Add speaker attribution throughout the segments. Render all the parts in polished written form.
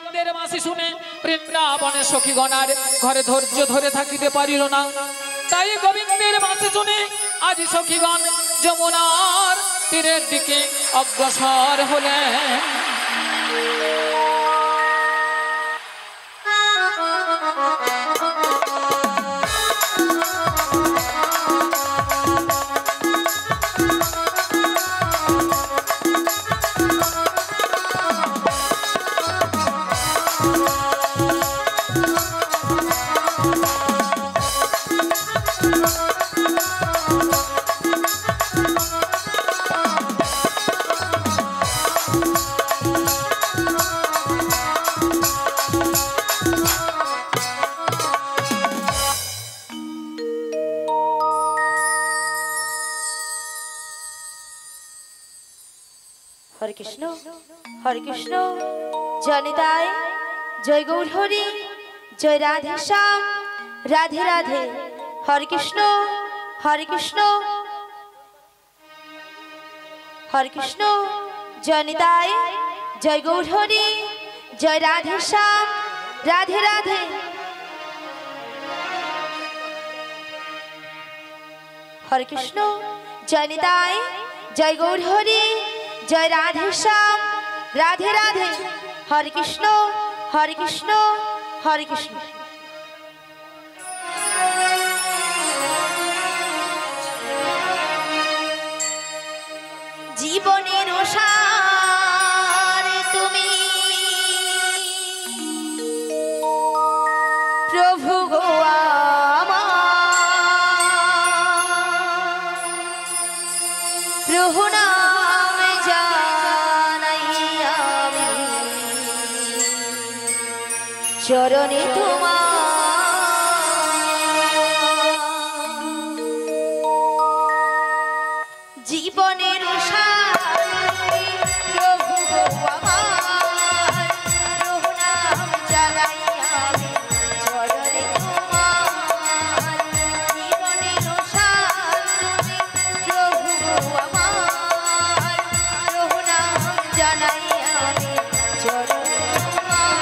Speaker 1: গোবিন্দের মাসি শুনে বৃন্দাবনের সখীগণার ঘরে ধৈর্য ধরে থাকিতে পারিল না। তাই গোবিন্দের মাসি শুনে আজ সখীগণ যমুনার তীরের দিকে অগ্রসর হলেন।
Speaker 2: हरे कृष्ण जनिताय जय गौर हरि जय राधे श्याम राधे राधे। हरे कृष्ण जनिताय जय गौर हरि जय राधे श्याम राधे राधे। हरे कृष्ण जनिताय जय गौर हरि जय राधे श्याम राधे राधे। हरे कृष्ण জীবনের সার তুমি প্রভু গো আমার প্রভু নাম জানাই আমি চরণে তোমার জীবনের প্রভু গো আমার প্রভু নাম জানাই আমি চরণে তোমার জীবনের প্রভু গো আমার প্রভু নাম জানাই আমি চরণে তোমার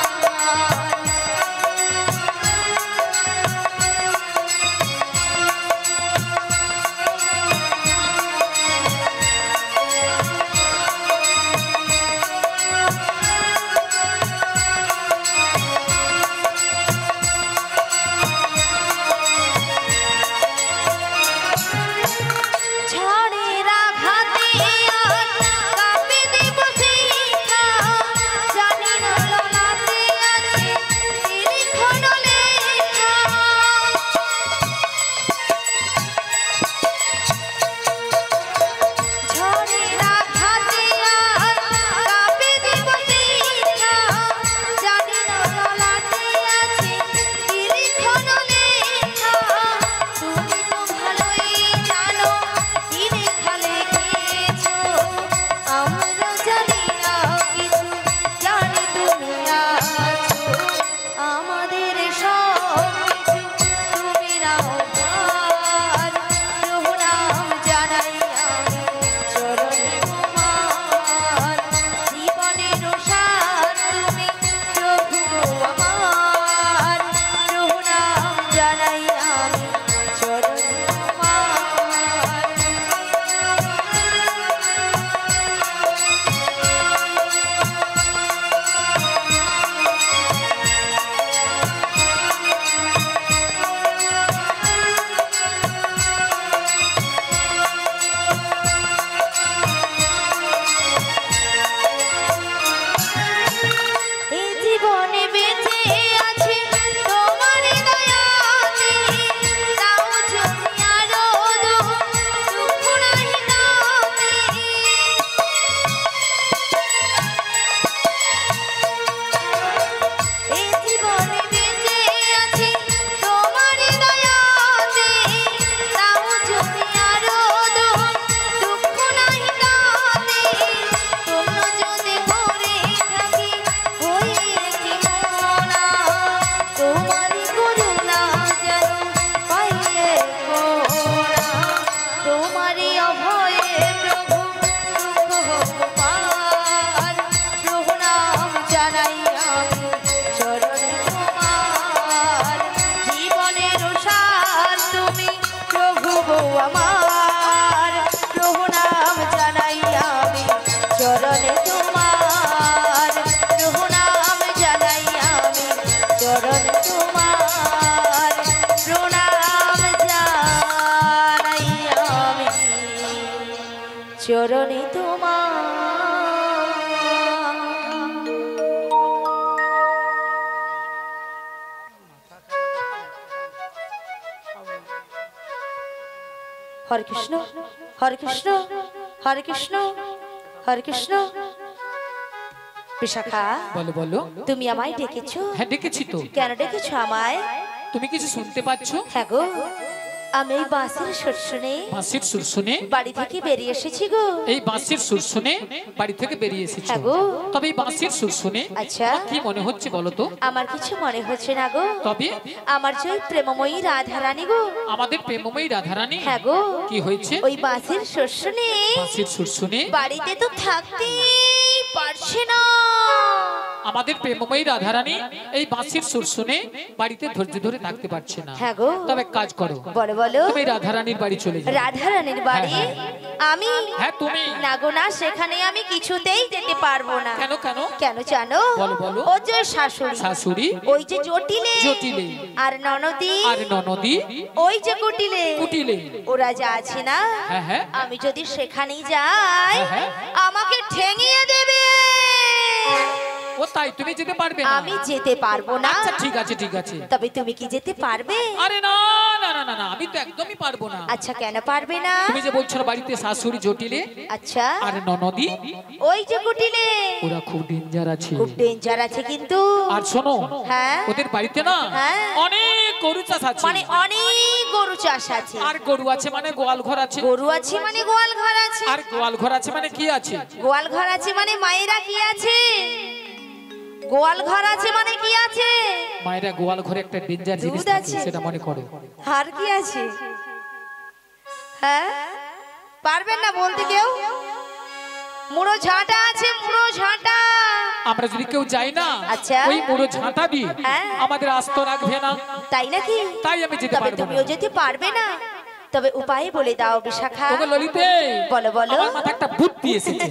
Speaker 2: হরে কৃষ্ণ হরে কৃষ্ণ হরে কৃষ্ণ হরে কৃষ্ণ। বিশাখা,
Speaker 1: বলো বলো।
Speaker 2: তুমি আমায় ডেকেছো?
Speaker 1: হ্যাঁ ডেকেছি তো।
Speaker 2: কেন ডেকেছো আমায়?
Speaker 1: তুমি কিছু শুনতে পাচ্ছ?
Speaker 2: হ্যাঁ গো, আমি এই বাঁশির সুর শুনে
Speaker 1: বাঁশির সুর শুনে
Speaker 2: বাড়ি থেকে বেরিয়ে এসেছি গো।
Speaker 1: এই বাঁশির সুর শুনে বাড়ি থেকে বেরিয়ে এসেছি।
Speaker 2: হ্যাঁ গো।
Speaker 1: তবে এই বাঁশির সুর শুনে
Speaker 2: আচ্ছা,
Speaker 1: কি মনে হচ্ছে বলো তো?
Speaker 2: আমার কিছু মনে হচ্ছে না গো।
Speaker 1: তবে
Speaker 2: আমার যে ওই প্রেমময়ী রাধারানী গো।
Speaker 1: আমাদের প্রেমময়ী রাধারানী।
Speaker 2: হ্যাঁ গো।
Speaker 1: কি হয়েছে?
Speaker 2: ওই বাঁশির সুর শুনে
Speaker 1: বাঁশির সুর শুনে
Speaker 2: বাড়িতে তো থাকতেই পারছে না।
Speaker 1: আমাদের প্রেমময়ী রাধারানী এই বাঁশির সুর শুনে বাড়িতে ধৈর্য ধরে থাকতে পারছে না।
Speaker 2: হ্যাঁ গো।
Speaker 1: তবে কাজ করো,
Speaker 2: বলো বলো।
Speaker 1: তুমি রাধারানীর বাড়ি চলে যাও।
Speaker 2: রাধারানীর বাড়ি?
Speaker 1: হ্যাঁ,
Speaker 2: আমি?
Speaker 1: হ্যাঁ তুমি।
Speaker 2: না গো না, সেখানে আমি কিছুতেই যেতে পারবো না।
Speaker 1: কেন কেন?
Speaker 2: কেন জানো?
Speaker 1: বলো বলো।
Speaker 2: ও যে শাশুড়ি,
Speaker 1: শাশুড়ি,
Speaker 2: ওই যে জটিলে,
Speaker 1: জটিলে,
Speaker 2: আর ননদি,
Speaker 1: আর ননদি,
Speaker 2: ওই যে কুটিলে,
Speaker 1: কুটিলে,
Speaker 2: ওরা যা আছে না,
Speaker 1: হ্যাঁ হ্যাঁ,
Speaker 2: আমি যদি সেখানেই যাই
Speaker 1: হ্যাঁ,
Speaker 2: আমাকে ঠেঙিয়ে দেবে।
Speaker 1: ও তাই তুমি যেতে পারবে না?
Speaker 2: আমি যেতে পারবো না।
Speaker 1: আচ্ছা ঠিক আছে ঠিক আছে।
Speaker 2: তবে তুমি কি যেতে পারবে?
Speaker 1: আরে না না না না না, আমি তো একদমই পারবো না।
Speaker 2: আচ্ছা কেন পারবে না?
Speaker 1: তুমি যে বলছো না বাড়িতে শাশুড়ি জটিলে
Speaker 2: আচ্ছা,
Speaker 1: আর ননদি,
Speaker 2: ওই যে কুটিলে,
Speaker 1: ওরা খুব ডেঞ্জার আছে।
Speaker 2: খুব ডেঞ্জার আছে কিন্তু।
Speaker 1: আর শোনো,
Speaker 2: হ্যাঁ,
Speaker 1: ওদের বাড়িতে না
Speaker 2: হ্যাঁ,
Speaker 1: অনেক গরু চাষ আছে।
Speaker 2: মানে অনেক গরু চাষ আছে।
Speaker 1: আর গরু আছে মানে গোয়াল ঘর আছে।
Speaker 2: গরু আছে মানে গোয়াল ঘর আছে।
Speaker 1: আর গোয়াল ঘর আছে মানে কি আছে?
Speaker 2: গোয়াল ঘর আছে মানে মায়েরা কি আছে? গোয়াল ঘর আছে মানে কি আছে?
Speaker 1: মায়েরা গোয়াল ঘরে একটা ডেঞ্জার জিনিস
Speaker 2: দুধ
Speaker 1: থাকে,
Speaker 2: আছে।
Speaker 1: সেটা মনে করো।
Speaker 2: আর কি আছে? হ্যাঁ, পারবেন না বলতে কেউ? মুড়ো ঝাঁটা আছে, মুড়ো ঝাঁটা।
Speaker 1: আমরা যদি কেউ যাই না,
Speaker 2: আচ্ছা,
Speaker 1: ওই মুড়ো ঝাঁটা দিয়ে
Speaker 2: হ্যাঁ,
Speaker 1: আমাদের আস্ত রাখবে না।
Speaker 2: তাই নাকি?
Speaker 1: তাই আমি যেতে
Speaker 2: তবে
Speaker 1: পারবো
Speaker 2: তুমিও
Speaker 1: না।
Speaker 2: যেতে পারবে না। তবে উপায় বলে দাও বিশাখা।
Speaker 1: ওগো ললিতে,
Speaker 2: বলো বলো।
Speaker 1: আমার মাথায় একটা বুদ্ধি এসেছে।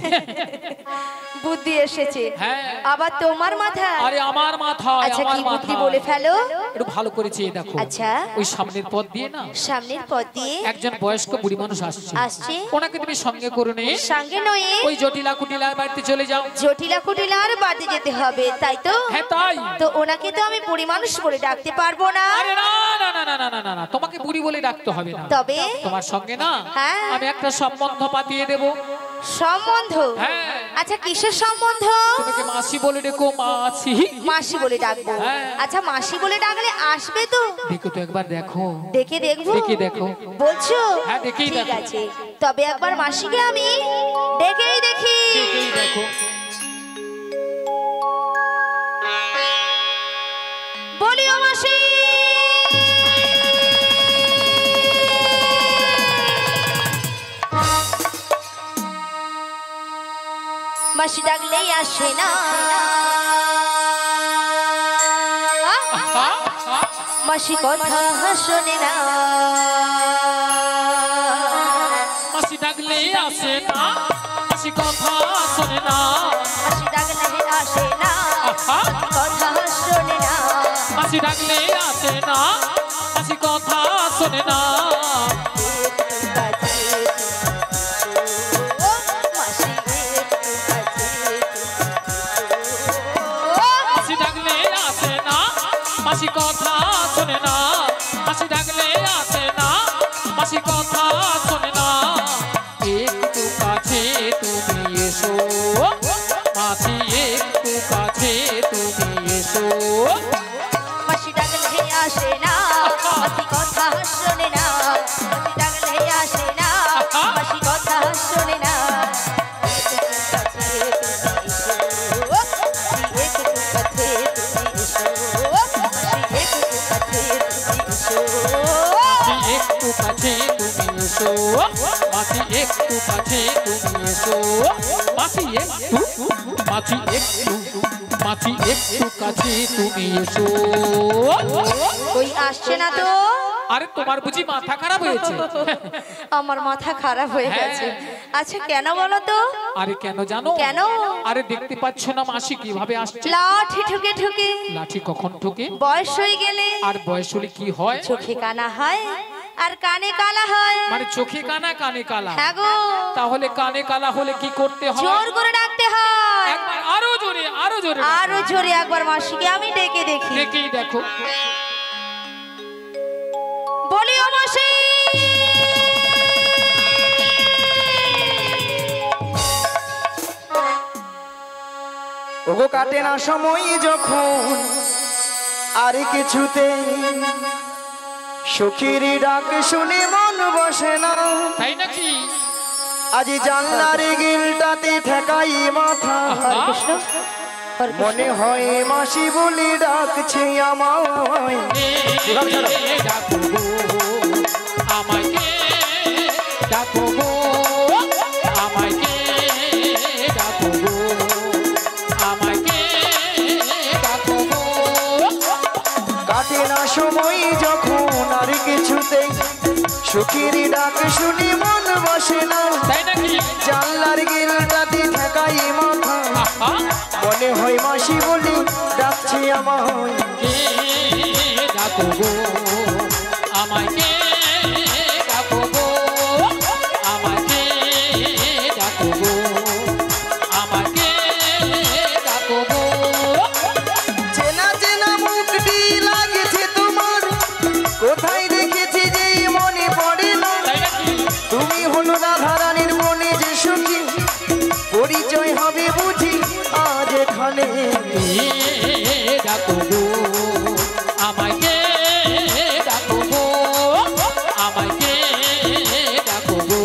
Speaker 2: বুদ্ধি এসেছে?
Speaker 1: হ্যাঁ।
Speaker 2: আবার তোমার মাথা?
Speaker 1: আরে আমার মাথায়,
Speaker 2: আচ্ছা,
Speaker 1: আমার
Speaker 2: কি বুদ্ধি
Speaker 1: মাথায়।
Speaker 2: বলে ফেলো।
Speaker 1: একটু ভালো করেছে দেখো।
Speaker 2: আচ্ছা।
Speaker 1: ওই সামনের পথ দিয়ে না,
Speaker 2: সামনের পথ দিয়ে
Speaker 1: একজন বয়স্ক বুড়ি মানুষ আসছে।
Speaker 2: আসছে।
Speaker 1: ওনাকে তুমি সঙ্গে করে নিয়ে
Speaker 2: সঙ্গে নয়ে
Speaker 1: ওই জটিলা কুটিলার বাড়িতে চলে যাও।
Speaker 2: জটিলা কুটিলার বাড়ি যেতে হবে, তাই তো?
Speaker 1: হ্যাঁ তাই।
Speaker 2: তো ওনাকে তো আমি বুড়ি মানুষ বলে ডাকতে পারবো না।
Speaker 1: আরে না না না না না না না না, তোমাকে বুড়ি বলে ডাকতে হবে না।
Speaker 2: তবে
Speaker 1: তোমার সঙ্গে না
Speaker 2: হ্যাঁ,
Speaker 1: আমি একটা সম্বন্ধ পাতিয়ে দেব।
Speaker 2: সম্বন্ধ?
Speaker 1: হ্যাঁ।
Speaker 2: আচ্ছা, কিসের সম্বন্ধ?
Speaker 1: তোমাকে মাসি বলে ডেকো, মাসি।
Speaker 2: মাসি বলে ডাকবো?
Speaker 1: হ্যাঁ।
Speaker 2: আচ্ছা, মাসি বলে ডাকলে আসবে তো?
Speaker 1: দেখো তো একবার দেখো।
Speaker 2: ডেকে দেখবো?
Speaker 1: ডেকে দেখো।
Speaker 2: বলছো?
Speaker 1: হ্যাঁ, ডেকেই
Speaker 2: ঠিক
Speaker 1: দেখো।
Speaker 2: আছে, তবে একবার মাসিকে আমি ডেকেই দেখি।
Speaker 1: ডেকেই দেখো।
Speaker 2: বলিও মাসি। মাসি ডাকলেই আসে না, মাসি কথা শোনে না।
Speaker 1: মাসি ডাকলে আসে না, মাসি কথা শোনে না।
Speaker 2: মাসি ডাকলে আসে না, কথা শোনে না।
Speaker 1: মাসি ডাকলে আসে না, মাসি কথা শোনে না। মাসি ডাকলে আসে না, মাসি কথা শোনে না। মাসি ডাকলে আসে না, মাসি কথা শোনে না। একটু কাছে তুমি এসো, মাসি একটু কাছে তুমি এসো।
Speaker 2: মাসি ডাকলে আসে না, মাসি কথা শোনে না। মাসি ডাকলে আসে না, মাসি কথা শোনে না।
Speaker 1: একটু কাছে তুমি এসো, মাসি একটু কাছে তুমি এসো। মাসি একটু, মাসি একটু, মাসি একটু কাছে তুমি এসো।
Speaker 2: ওই আসছে না তো?
Speaker 1: আরে তোমার বুঝি মাথা খারাপ হয়েছে?
Speaker 2: আমার মাথা খারাপ হয়ে গেছে। আচ্ছা কেন বলো তো?
Speaker 1: আরে কেন জানো?
Speaker 2: কেন?
Speaker 1: আরে দেখতে পাচ্ছ না মাসি কিভাবে আসছে?
Speaker 2: লাঠি ঠুকে ঠুকে।
Speaker 1: লাঠি কখন ঠোকে?
Speaker 2: বয়স হয়ে গেলে।
Speaker 1: আর বয়স হলে কি হয়?
Speaker 2: চোখে কানা হয় আর কানে কালা হয়।
Speaker 1: মানে চোখে কানা কানে কালা।
Speaker 2: হ্যাঁ গো।
Speaker 1: তাহলে কানে কালা হলে কি করতে হয়?
Speaker 2: জোর করে ডাকতে হয়।
Speaker 1: একবার আরো জোরে, আরো জোরে,
Speaker 2: আরো জোরে একবার মাসিকে আমি ডেকে দেখি।
Speaker 1: দেখেই দেখো।
Speaker 2: বলিও মাসি।
Speaker 3: ওগো কাটে না সময় যখন আর কিছুতে সখীর ডাক শুনে মন বসে না
Speaker 1: তাই নাকি?
Speaker 3: আজ জানলার গিলটাতে ঠেকাই মাথা
Speaker 2: হরে কৃষ্ণ হরে কৃষ্ণ।
Speaker 3: মনে হয় মাসি বলে ডাকছে আমায়
Speaker 1: ডাকো গো আমাকে, ডাকো গো আমাকে, ডাকো গো আমাকে, ডাকো গো।
Speaker 3: কাটে না সময় যখন আর কিছুতে সখীর ডাক শুনি মন বসে না
Speaker 1: তাই নাকি?
Speaker 3: জানলার গিলটাতে ঠেকাই মাথা
Speaker 1: আহা,
Speaker 3: মনে হয় মাসি বলে ডাকছে আমায়
Speaker 1: ডাকো গো আমাকে, ডাকো গো আমাকে, ডাকো গো আমাকে, ডাকো গো।
Speaker 3: চেনা চেনা মুখটি লাগছে তোমার কোথায় দেখেছি যে মনে পড়ে না
Speaker 1: তাই নাকি?
Speaker 3: তুমি হলো রাধারানীর মনে যে সখী পরিচয় হবে বুঝি আজ এখানে
Speaker 1: ডাকো গো আমাকে, ডাকো গো আমাকে, ডাকো গো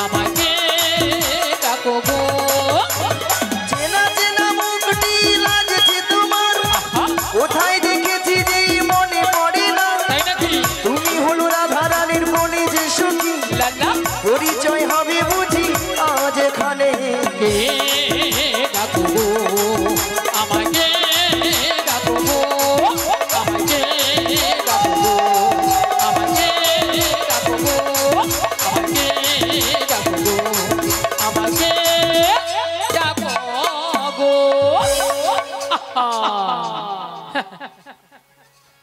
Speaker 1: আমাকে, ডাকো গো।
Speaker 3: চেনা চেনা মুখটি লাগছে তোমার
Speaker 1: আহা,
Speaker 3: কোথায় দেখেছি যে মনে পড়ে না
Speaker 1: তাই নাকি?
Speaker 3: তুমি হলো রাধারানীর মনে যে সখী
Speaker 1: লালা
Speaker 3: পরিচয় হবে বুঝি আজ এখানে
Speaker 1: ডাকো গো আমাকে, ডাকো গো আমাকে, ডাকো গো আমাকে, ডাকো গো আমাকে, ডাকো গো আমাকে, ডাকো গো। আহা।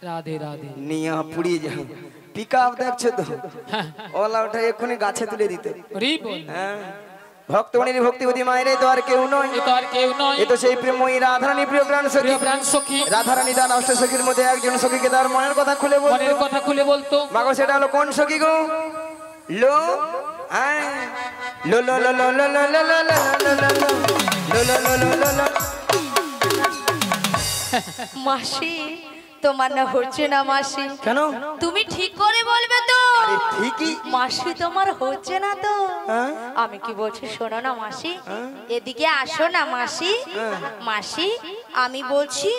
Speaker 1: রাধে রাধে।
Speaker 3: নিয়া পুড়িয়ে যাও পিক আপ দেখছো তো ওলা ওঠা এক্ষুনি গাছে তুলে দিতে
Speaker 1: হরি বল।
Speaker 3: হ্যাঁ ভক্তমণির ভক্তিবতী মায়ের তো আর কেউ নয়
Speaker 1: এ তো আর কেউ নয়,
Speaker 3: এ তো সেই প্রেমময়ী রাধারানী প্রিয় প্রাণ সখী
Speaker 1: প্রিয় প্রাণ সখী।
Speaker 3: রাধারানী তার অষ্ট সখীর মধ্যে একজন সখীকে তার মনের কথা খুলে বলতো
Speaker 1: মনের কথা খুলে বলতো।
Speaker 3: মাগো সেটা হলো কোন সখী গো লো আয় লো লো লো লো লো লো লো লো লো লো লো লো লো লো লো লো।
Speaker 2: মাসি তোমার না হচ্ছে না মাসি,
Speaker 3: কেন
Speaker 2: তুমি ঠিক করে বলবে তো।
Speaker 3: আরে ঠিকই
Speaker 2: মাসি তোমার হচ্ছে না তো।
Speaker 3: হ্যাঁ?
Speaker 2: আমি কি বলছি শোনো না মাসি, এদিকে আসো না মাসি। মাসি আমি বলছি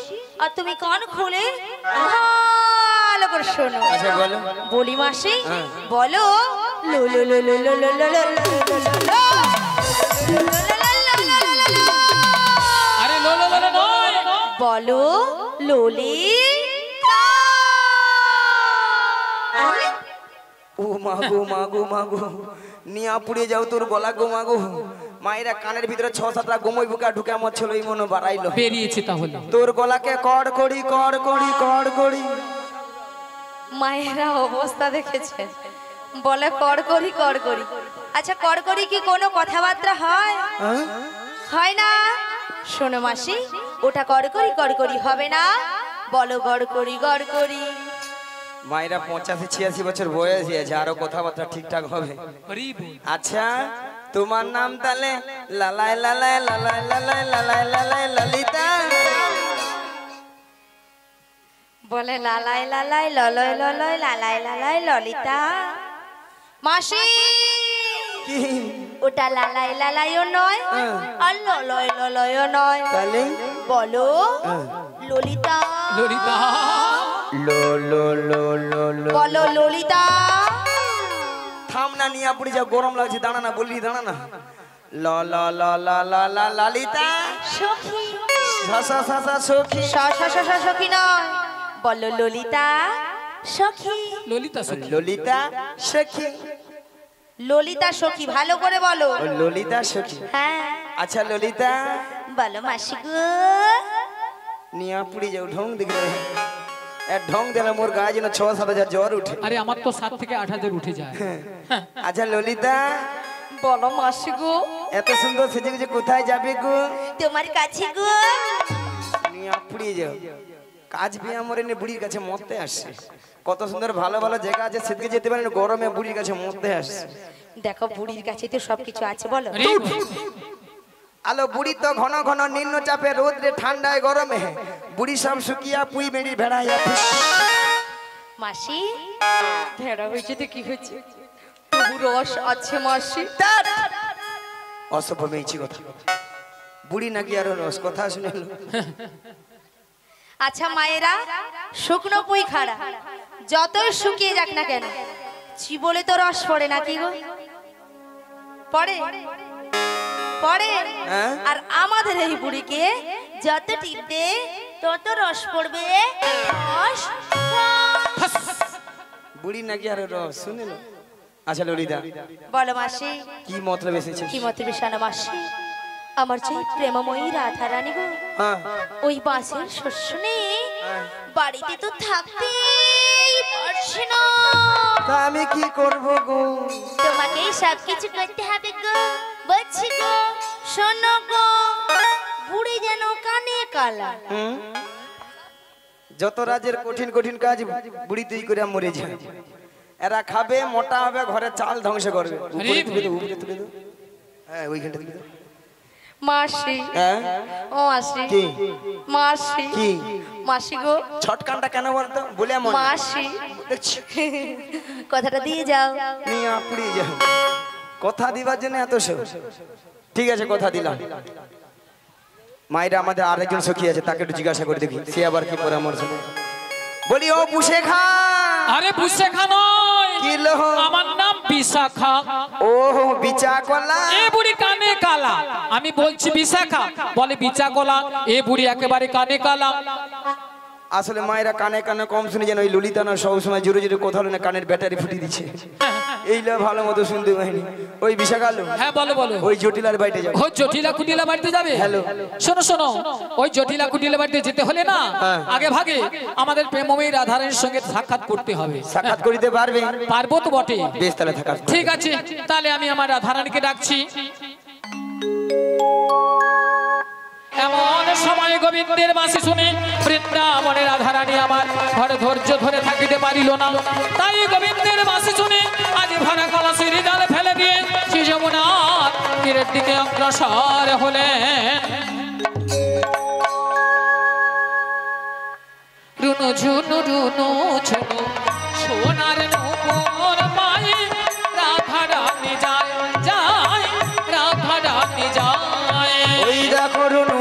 Speaker 2: আর তুমি কান খুলে ভালো করে শোনো।
Speaker 3: আচ্ছা বলো
Speaker 2: বলি মাসি বলো লো লো লো লো লো লো লো লো লো লো লো।
Speaker 1: আরে লো লো লো লো নয়,
Speaker 2: বলো লোলি।
Speaker 3: ও মাগো মাগো মাগো নিয়া পুড়িয়ে যাও তোর গলা গো মাগো মায়েরা কানের ভিতরে 6-7টা গোমই বুকা ঢুকে আমার ছিল এই মনে বাড়াইলো
Speaker 1: বেরিয়েছে তাহলে।
Speaker 3: তোর গলাকে কড় করি কড় করি কড় করি
Speaker 2: মায়েরা অবস্থা দেখেছে, বলে কর করি কর করি। আচ্ছা কর করি কি কোনো কথাবার্তা হয়?
Speaker 3: হ্যাঁ?
Speaker 2: হয় না। শোনো মাসি ওটা কর করি হবে না, বলো গড় করি।
Speaker 3: মায়েরা 85-86 বছর বয়স আছে আরো কথাবার্তা ঠিকঠাক হবে।
Speaker 1: হরি বল।
Speaker 3: আচ্ছা তোমার নাম তাহলে লালাই লালাই লালাই লালাই লালাই লালাই ললিতা
Speaker 2: বলে লালাই লালাই ললয় ললয় লালাই লালাই ললিতা। মাসি
Speaker 3: কি
Speaker 2: ওটা লালাই লালাইও নয় আর ললয় ললয়ও নয়,
Speaker 3: তাহলে
Speaker 2: বলো ললিতা।
Speaker 1: ললিতা
Speaker 3: লো লো লো লো লো
Speaker 2: বলো ললিতা।
Speaker 3: থাম না নিয়া পুড়ি যা গরম লাগছে দাঁড়া না বললি দাঁড়া না ল ল ল ল ল ল ললিতা
Speaker 2: সখী
Speaker 3: সাসা সাসা সখী
Speaker 2: সখী নয়, বলো ললিতা সখী।
Speaker 1: ললিতা সখী।
Speaker 3: ললিতা সখী
Speaker 2: ললিতা সখী ভালো করে বলো।
Speaker 3: ও ললিতা সখী
Speaker 2: হ্যাঁ
Speaker 3: আচ্ছা ললিতা
Speaker 2: বলো মাসি গো।
Speaker 3: নিয়া পুড়ি যাও ঢং দিকে ঢং দিলে মোর গায়ে যেন 6-7 হাজার জ্বর উঠে
Speaker 1: আরে আমার তো 7 থেকে 8 হাজার উঠে যায়।
Speaker 3: আচ্ছা ললিতা
Speaker 2: বলো মাসি গো।
Speaker 3: এত সুন্দর সেজে গুজে কোথায় যাবে গো
Speaker 2: তোমার কাছে গো।
Speaker 3: নিয়া পুড়ি যাও কাজ বিয়ে আমার এনে বুড়ির কাছে মরতে আসছে কত সুন্দর ভালো ভালো জায়গা আছে সেদিকে যেতে পারেন গরমে বুড়ির কাছে মরতে আসছে
Speaker 2: দেখো বুড়ির কাছে তো সবকিছু আছে বলো।
Speaker 1: হরি বল।
Speaker 3: আলো বুড়ি তো ঘন ঘন নিম্ন চাপে রোদ্রে ঠান্ডায় গরমে বুড়ি সব শুকিয়া পুই মেরি ভেড়াইয়া
Speaker 2: মাসি ভেড়া হয়েছে তো কি হয়েছে তবু রস আছে মাসি
Speaker 3: অসভ্য মেয়েছি কথা বুড়ি নাকি আরো রস কথা শুনে
Speaker 2: আচ্ছা মায়েরা শুকনো পুই খাড়া যতই শুকিয়ে যাক না কেন চিবলে তো রস পড়ে নাকি গো পড়ে পড়ে আর আমাদের এই বুড়িকে যত টিপবে তত রস পড়বে রস
Speaker 3: বুড়ি নাকি আরো রস শুনে আচ্ছা ললিতা
Speaker 2: বলো মাসি
Speaker 3: কি মতলব এসেছে
Speaker 2: কি মতলব শানা মাসি আমার যে প্রেমময়ী রাধা রানী গো ওই বাঁশের শস্য নেই বাড়িতে তো থাকতেই পারছি না
Speaker 3: তা আমি কি করব গো
Speaker 2: তোমাকে সব কিছু করতে হবে গো বলছি গো শোনো গো বুড়ি যেন কানে কালা
Speaker 3: যত রাজের কঠিন কঠিন কাজ বুড়ি তুই করে মরে যায় এরা খাবে মোটা হবে ঘরে চাল ধ্বংস করবে উপরে তুলে দাও উপরে তুলে দাও হ্যাঁ ওইখানটা তুলে দাও
Speaker 2: মাসি
Speaker 3: হ্যাঁ
Speaker 2: ও মাসি
Speaker 3: কি
Speaker 2: মাসি
Speaker 3: কি
Speaker 2: মাসি গো
Speaker 3: ছটকানটা কেন বলতো বলে এমন
Speaker 2: মাসি
Speaker 3: দেখছি
Speaker 2: কথাটা দিয়ে যাও
Speaker 3: নিয়ে আপুড়ি যাও কথা দিবার জন্য এত সব ঠিক আছে কথা দিলাম মায়েরা আমাদের আরেকজন সখী আছে তাকে একটু জিজ্ঞাসা করে দেখি সে আবার কি পরামর্শ দেয় বলি ও বুসে খা
Speaker 1: আরে বিশাখা নয়
Speaker 3: কি লো
Speaker 1: আমার নাম বিশাখা
Speaker 3: ও বিচা কলা
Speaker 1: এ বুড়ি কানে কালা আমি বলছি বিশাখা বলে বিচা কলা এ বুড়ি একেবারে কানে কালা
Speaker 3: আসলে মায়েরা কানে কানে কম শুনে যেন ওই ললিতা না সবসময় জোরে জোরে কথা হলো না কানের ব্যাটারি ফুটিয়ে দিচ্ছে এইলা ভালো মতো শুনতে পাইনি ওই বিশাখালো
Speaker 1: হ্যাঁ বলো বলো
Speaker 3: ওই জটিলার বাইটে যাবে
Speaker 1: ওই জটিলা কুটিলা বাড়িতে যাবে
Speaker 3: হ্যালো
Speaker 1: শোনো শোনো ওই জটিলা কুটিলা বাড়িতে যেতে হলে না আগে ভাগে আমাদের প্রেমময়ী রাধারানীর সঙ্গে সাক্ষাৎ করতে হবে
Speaker 3: সাক্ষাৎ করিতে পারবে
Speaker 1: পারবো তো বটে
Speaker 3: বেশ তাহলে থাকা
Speaker 1: ঠিক আছে তাহলে আমি আমার রাধারানীকে ডাকছি এমন সময় গোবিন্দের বাঁশি শুনে বৃন্দাবনের রাধারানী আমার ঘরে ধৈর্য ধরে থাকিতে পারিল না তাই গোবিন্দের বাঁশি শুনে আজ ভরা কলসির জল ফেলে দিয়ে শ্রী যমুনার তীরের দিকে অগ্রসর হলেন রুনু ঝুনু রুনু ঝুনু সোনার নূপুর পায়ে রাধারানী যায় যায় রাধারানী যায়
Speaker 3: ওই দেখো রুনু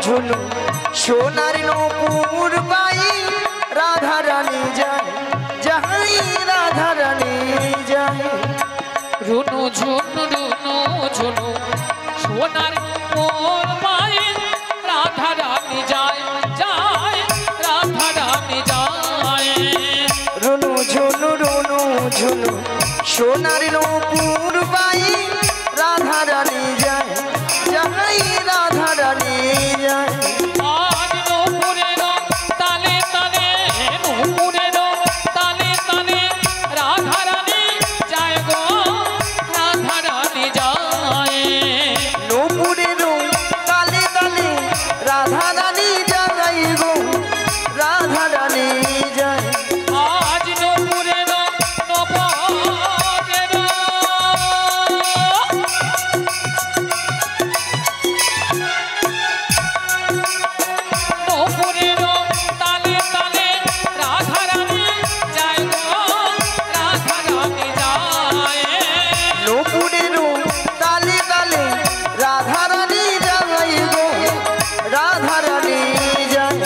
Speaker 3: ঝুনু সোনার নূপুর পাই রাধা রানী যায় যাই রাধা রানী যায়
Speaker 1: রুনু ঝুনু সোনার নূপুর পায়ে রাধারানী যায় যায় রাধারানী যায়
Speaker 3: রুনু ঝুনু সোনার নূপুর পাই রাধা রানী যায় যাই রাধা রানী যায়
Speaker 1: আজ নূপুরের তালে তালে নূপুরের তালে তালে রাধারানী যায় গো রাধারানী যায়
Speaker 3: নূপুরের তালে তালে রাধা রানী যায় গো রাধা রানী যায়
Speaker 1: আজ নূপুরের নূপুরের নূপুরের তালে তালে রাধারানী যায় গো রাধারানী যায়
Speaker 3: নূপুরের তালে তালে রাধা রানী যায় গো রাধা রানী যায়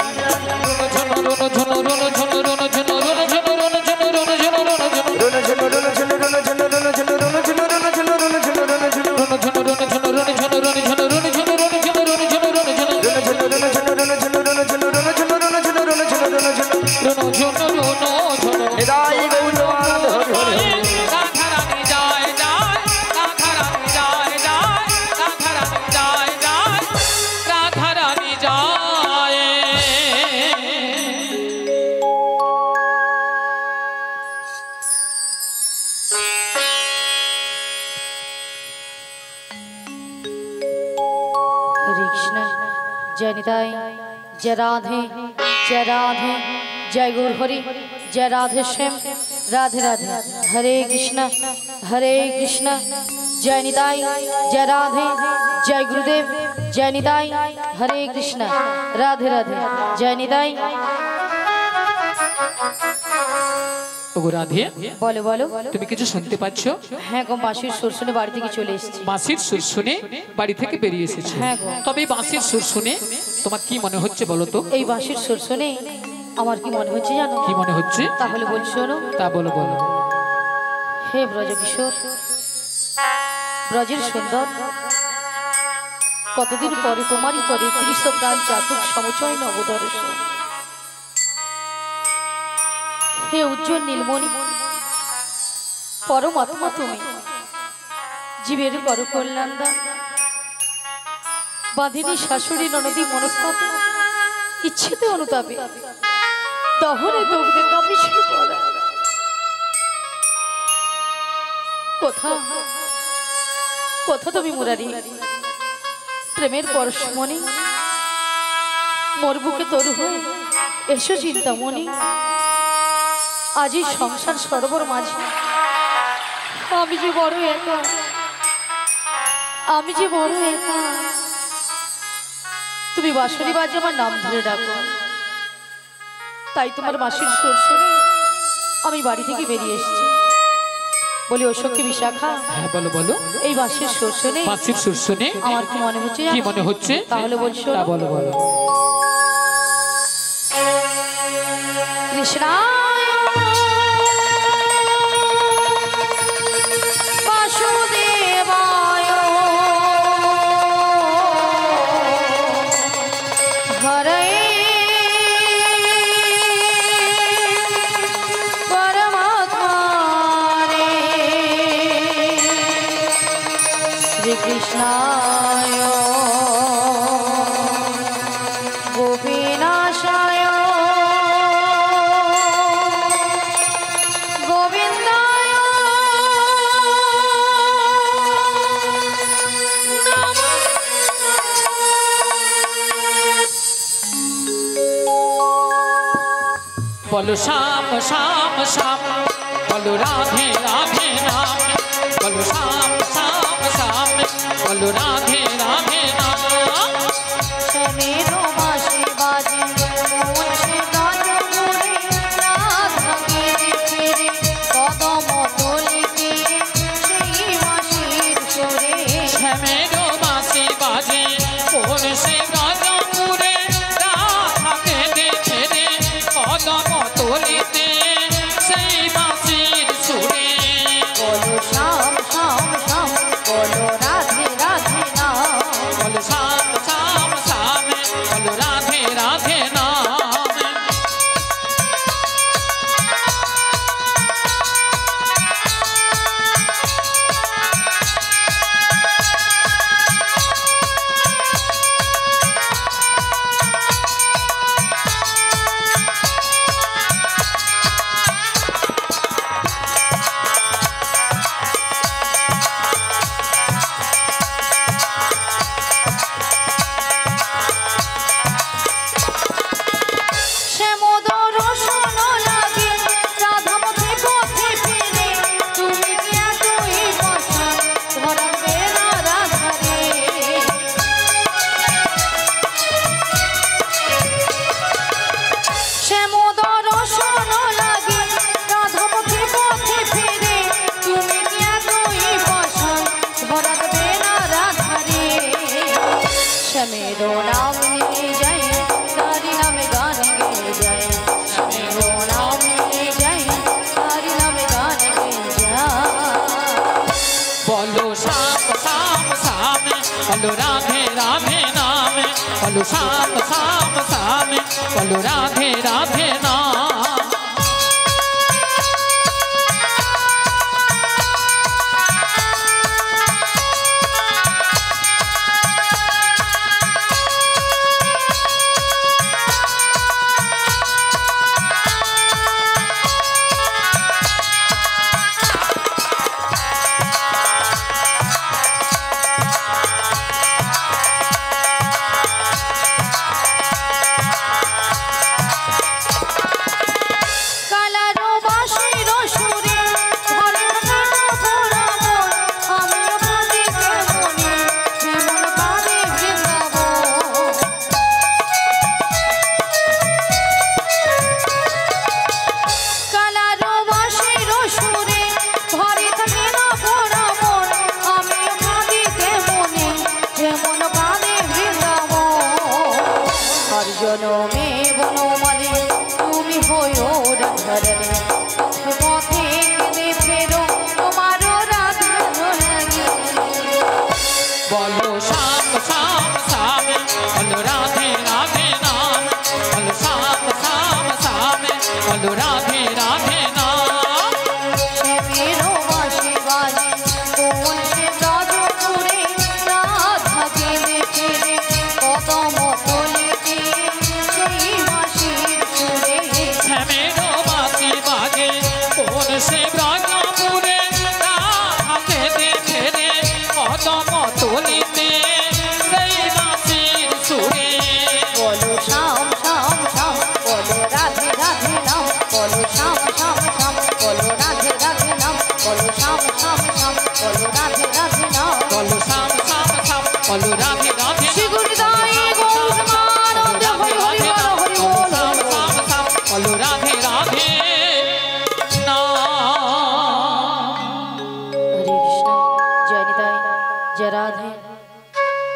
Speaker 3: রাই গৌরবাদ হরি হরি
Speaker 1: রাধারানী যায় যায় রাধারানী যায় যায় রাধারানী যায় যায় রাধারানী যায়
Speaker 2: हरे कृष्ण जय निताय जय राधे जय राधे जय गुरु हरि जय राधे श्याम राधे राधे हरे कृष्ण जय निताय जय राधे
Speaker 4: जय गुरुदेव, जय निताई, हरे कृष्णा, राधे राधे, जय निताई।
Speaker 1: ওগো রাধে,
Speaker 4: বলো বলো।
Speaker 1: তুমি কিছু শুনতে পাচ্ছ?
Speaker 4: হ্যাঁ গো, বাঁশির সুর শুনে বাড়ি থেকে চলে এসেছি।
Speaker 1: বাঁশির সুর শুনে বাড়ি থেকে বেরিয়ে এসেছো?
Speaker 4: হ্যাঁ গো।
Speaker 1: তবে এই বাঁশির সুর শুনে তোমার কি মনে হচ্ছে বলো তো?
Speaker 4: এই বাঁশির সুর শুনে আমার কি মনে হচ্ছে জানো?
Speaker 1: কি মনে হচ্ছে?
Speaker 4: তাহলে বলছি শোনো।
Speaker 1: তা বলো বলো।
Speaker 4: হে ব্রজ কিশোর, ব্রজের সুন্দর, কতদিন পরে তোমারই পরে ত্রিশ প্রাণ চাতুর সমচয় নবদর্শন। হে উজ্জ্বল নীলমণি, পরমাত্মা তুমি, জীবের বড় কল্যাণদান, বাঁধিনী শাশুড়ি ননদী মনস্তাপে, ইচ্ছেতে অনুতাপে, দহনে দগ্ধে কাপিসে পড়া। কোথা কোথা তুমি মুরারি, প্রেমের পরশমণি, মোর বুকে তরু হয়ে এসো চিন্তামণি। আজ এই সংসার সরোবর মাঝে আমি যে বড় একা, আমি যে বড় একা। তুমি বাঁশরি বাজে আমার নাম ধরে ডাকো, তাই তোমার মাসির সুর শুনে আমি বাড়ি থেকে বেরিয়ে এসেছি। বলি ও সখী বিশাখা,
Speaker 1: হ্যাঁ বলো বলো।
Speaker 4: এই বাঁশির সুর শুনে
Speaker 1: বাঁশির সুর শুনে
Speaker 4: আমার কি মনে হচ্ছে
Speaker 1: কি
Speaker 4: জানো?
Speaker 1: মনে হচ্ছে?
Speaker 4: তাহলে বলছো।
Speaker 1: তা বলো বলো।
Speaker 4: কৃষ্ণায় বাসুদেবায় হরে পরমাত্মনে শ্রীকৃষ্ণায় গোপীনাশায়
Speaker 1: বলো শ্যাম শ্যাম শ্যাম, বলো রাধে রাধে রাম, বলো শ্যাম শ্যাম শ্যাম, বলো রাধে রাধে রাম।
Speaker 4: শ্যামেরো বাঁশি বাজে মন সে গান করে, রাধাকে দেখে রে কদম তলিতে সেই বাঁশির সুরে।
Speaker 1: শ্যামেরও বাঁশি বাজে কোন সে গাজপুরে, রাধাকে দেখে রে কদম তলিতে সেই বাঁশির সুরে।
Speaker 4: বলো শ্যাম শ্যাম শ্যাম, বলো রাধে রাধে নাম।
Speaker 1: বলো শ্যাম শ্যাম শ্যাম, বলো রাধে রাধে নাম।
Speaker 4: শ্যামোদর শোন লাগে রাধামতি পথে ফিরে, তুমি কি এতই বসা ধরাবে না রাধারে। শ্যামোদর শোন লাগে রাধামতি পথে ফিরে, তুমি কি এতই বসা ধরাবে না রাধারে। শ্যামেরো নাম নিয়ে যাই, তারি নামে গান গেয়ে যাই। শ্যামেরো নাম নিয়ে যাই, তারি নামে গান গেয়ে যাই।
Speaker 1: বলো শ্যাম শ্যাম শ্যাম, বলো রাধে রাধে নাম, বলো শ্যাম শ্যাম শ্যাম, বলো রাধে রাধে নাম।
Speaker 4: জনমে বনমালী তুমি হইও রাধারানী পথে কেঁদে ফেরো তোমারও রাধা লাগে
Speaker 1: বলো শ্যাম শ্যাম শ্যাম বলো রাধে রাধে নাম বলো শ্যাম শ্যাম শ্যাম বলো রাধে রাধে নাম
Speaker 4: শ্যামেরও বাঁশি বাজে কোন সে ব্রজপুরে রাধা কেঁদে ফেরে কদম তলিতে সেই বাঁশির সুরে
Speaker 1: শ্যামেরও বাঁশি বাজে কোন সে ব্রজপুরে রাধা কেঁদে ফেরে কদম তলিতে সেই বাঁশির সুরে
Speaker 4: বলো শ্যাম শ্যাম শ্যাম বলো রাধে রাধে নাম বলো শ্যাম শ্যাম শ্যাম বলো রাধে রাধে নাম বলো শ্যাম শ্যাম শ্যাম বলো রাধে রাধে নাম
Speaker 1: বলো শ্যাম শ্যাম শ্যাম বলো রাধে রাধে
Speaker 4: শ্রী গুরুদাই গৌরমানন্দ হরি হরি বল হরি বল
Speaker 1: শ্যাম শ্যাম শ্যাম বলো রাধে রাধে নাম
Speaker 4: হরে কৃষ্ণ জয় নিতাই জয় রাধে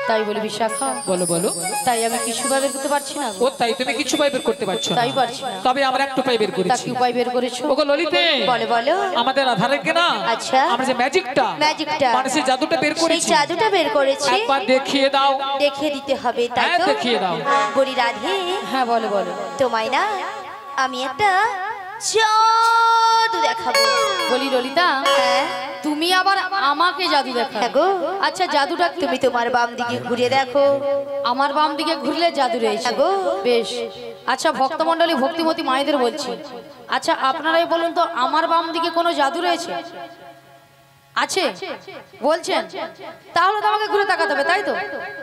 Speaker 4: তাই বলি বিশাখা
Speaker 1: বলো বলো
Speaker 4: তাই আমি কিছু বের করতে পারছি না
Speaker 1: ও তাই তুমি কিছু পাই বের করতে পারছো না।
Speaker 4: তাই পারছি না
Speaker 1: তবে আমরা একটু পাই বের
Speaker 4: তা
Speaker 1: করেছি
Speaker 4: কি উপায় বের করেছো
Speaker 1: ওগো ললিতে
Speaker 2: বলো বলো
Speaker 1: আমাদের আধারকে না
Speaker 2: আচ্ছা।
Speaker 1: আমরা যে ম্যাজিকটা
Speaker 2: ম্যাজিকটা
Speaker 1: মানুষের জাদুটা বের
Speaker 2: সেই
Speaker 1: করেছি
Speaker 2: জাদুটা বের করেছি
Speaker 1: একবার দেখিয়ে দাও
Speaker 2: দেখে দিতে হবে তাই
Speaker 1: হ্যাঁ
Speaker 2: তো
Speaker 1: দেখিয়ে দাও
Speaker 2: বলি রাধে
Speaker 4: হ্যাঁ বলো বলো
Speaker 2: তোমায় না আমি একটা জাদু দেখাবো
Speaker 4: বলি ললিতা
Speaker 2: হ্যাঁ
Speaker 4: তুমি আবার আমাকে জাদু দেখা
Speaker 2: হ্যাঁ গো।
Speaker 4: আচ্ছা জাদুটা কি?
Speaker 2: তুমি তোমার বাম দিকে ঘুরে দেখো
Speaker 4: আমার বাম দিকে ঘুরলে জাদু রয়েছে
Speaker 2: হ্যাঁ গো।
Speaker 4: বেশ আচ্ছা ভক্তমণ্ডলী ভক্তিমতী মায়েদের বলছি আচ্ছা আপনারাই বলুন তো আমার বাম দিকে কোনো জাদু রয়েছে আছে বলছেন তাহলে তো আমাকে ঘুরে তাকাতে হবে তাই তো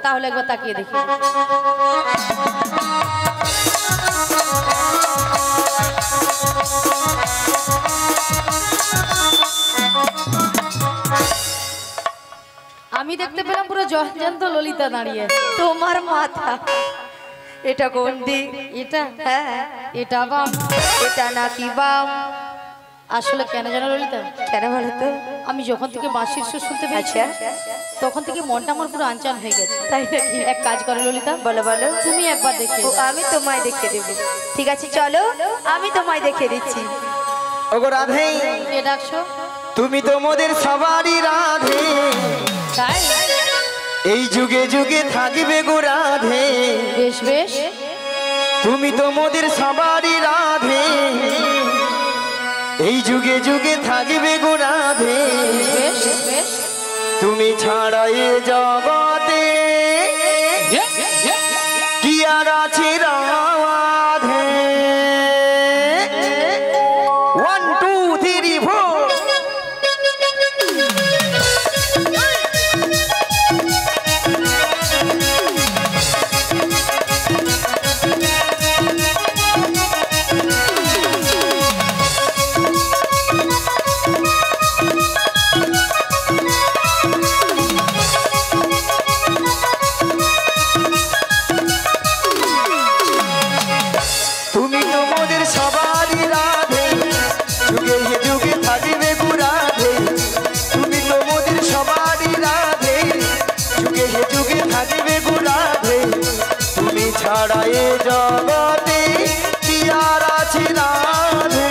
Speaker 4: তাহলে একবার তাকিয়ে দেখি আমি দেখতে পেলাম পুরো জয়ন্ত ললিতা দাঁড়িয়ে
Speaker 2: তোমার মাথা এটা কোন দিক
Speaker 4: এটা
Speaker 2: হ্যাঁ
Speaker 4: এটা বাম
Speaker 2: এটা নাকি বাম
Speaker 4: আসলে কেন জানো ললিতা
Speaker 2: কেন বলো তো
Speaker 4: আমি যখন থেকে বাঁশির সুর শুনতে পেয়েছি
Speaker 2: আচ্ছা
Speaker 4: তখন থেকে মনটা আমার পুরো আনচান হয়ে গেছে
Speaker 2: তাই নাকি
Speaker 4: এক কাজ করে ললিতা
Speaker 2: বলো বলো
Speaker 4: তুমি একবার দেখে
Speaker 2: ও, আমি তোমায় দেখে দেবো ঠিক আছে চলো আমি তোমায় দেখে দিচ্ছি
Speaker 3: ওগো রাধে
Speaker 4: কে ডাকছো
Speaker 3: তুমি তো মোদের সবারই রাধে
Speaker 4: তাই
Speaker 3: এই যুগে যুগে থাকবে গো রাধে
Speaker 4: বেশ বেশ
Speaker 3: তুমি তো মোদের সবারই রাধে এই যুগে যুগে থাকবে গো রাধে
Speaker 4: বেশ বেশ
Speaker 3: তুমি ছাড়া এ জগতে কি আর আছে রাধে 1 2 3 4 তুমি তো মোদের সবারই রাধে যুগে যুগে থাকবে গো রাধে তুমি তো মোদের সবারই রাধে যুগে যুগে থাকবে গো রাধে তুমি ছাড়া এ জগতে কি আর আছে রাধে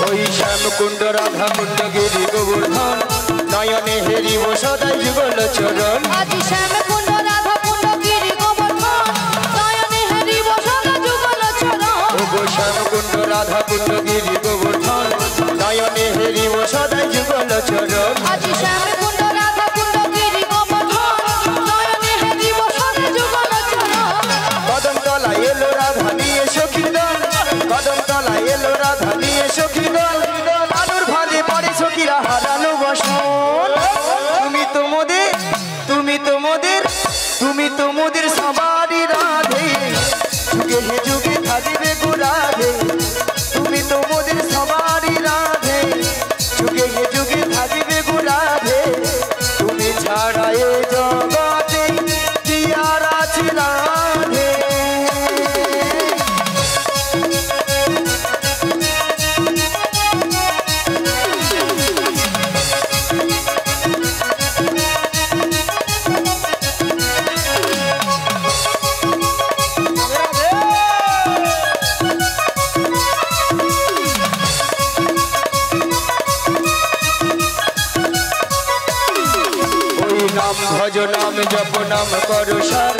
Speaker 3: ওই শ্যামকুণ্ড রাধা কুণ্ড গিরি গোবর্ধন নয়নে হেরিব সদাই যুগল চরণ
Speaker 4: আজি শ্যাম কুণ্ড রাধা কুণ্ড গিরি গোবর্ধন নয়নে হরিব সদা যুগল চরণ
Speaker 3: ওগো শ্যামকুণ্ড রাধা কুণ্ড গিরি গোবর্ধন নয়নে হেরিব সদাই যুগল চরণ
Speaker 4: আজি শ্যাম কুণ্ড রাধা কুণ্ড গিরি গোবর্ধন নয়নে হরিব সদা যুগল চরণ
Speaker 3: কদম তলা এলো রাধা নিয়ে সখী দল কদম তলা এলো রাধা নিয়ে সখী দল আলুর ভাঁজে পড়ে সখীরা হারানো বসন তুমি তো মোদের তুমি তো মোদের তুমি তো মোদের সবারই রাধে যুগে যুগে থাকবে গো রাধে তুমি তো মোদের সবারই রাধে ভজ নাম জপ নাম করো সার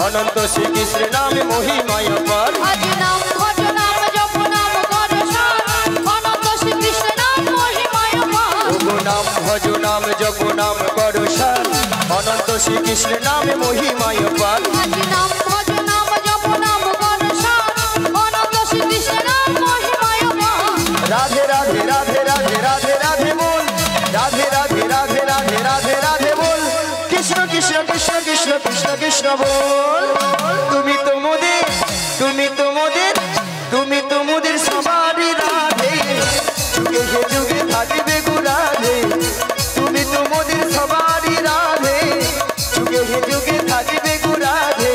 Speaker 3: অনন্ত শ্রীকৃষ্ণ নামে মহিমায় পার
Speaker 4: আজ নাম ভজ নাম জপ নাম করো সার অনন্ত শ্রীকৃষ্ণ নাম মহিমায় পার
Speaker 3: ওগো নাম ভজ নাম জপ নাম করো সার অনন্ত শ্রীকৃষ্ণ নামে মহিমায় পার
Speaker 4: আজ নাম ভজ নাম জপ নাম করো সার অনন্ত শ্রীকৃষ্ণ নাম মহিমায় পার
Speaker 3: রাধে রাধে রাধে রাধে রাধে রাধে বল রাধে রাধে রাধে রাধে রাধে রাধে বল কৃষ্ণ কৃষ্ণ কৃষ্ণ কৃষ্ণ কৃষ্ণ কৃষ্ণ বল তুমি তো মোদের তুমি তো মোদের তুমি তো মোদের সবারই রাধে যুগে হে যুগে থাকবে গো রাধে তুমি তো মোদের সবারই রাধে যুগে হে যুগে থাকবে গো রাধে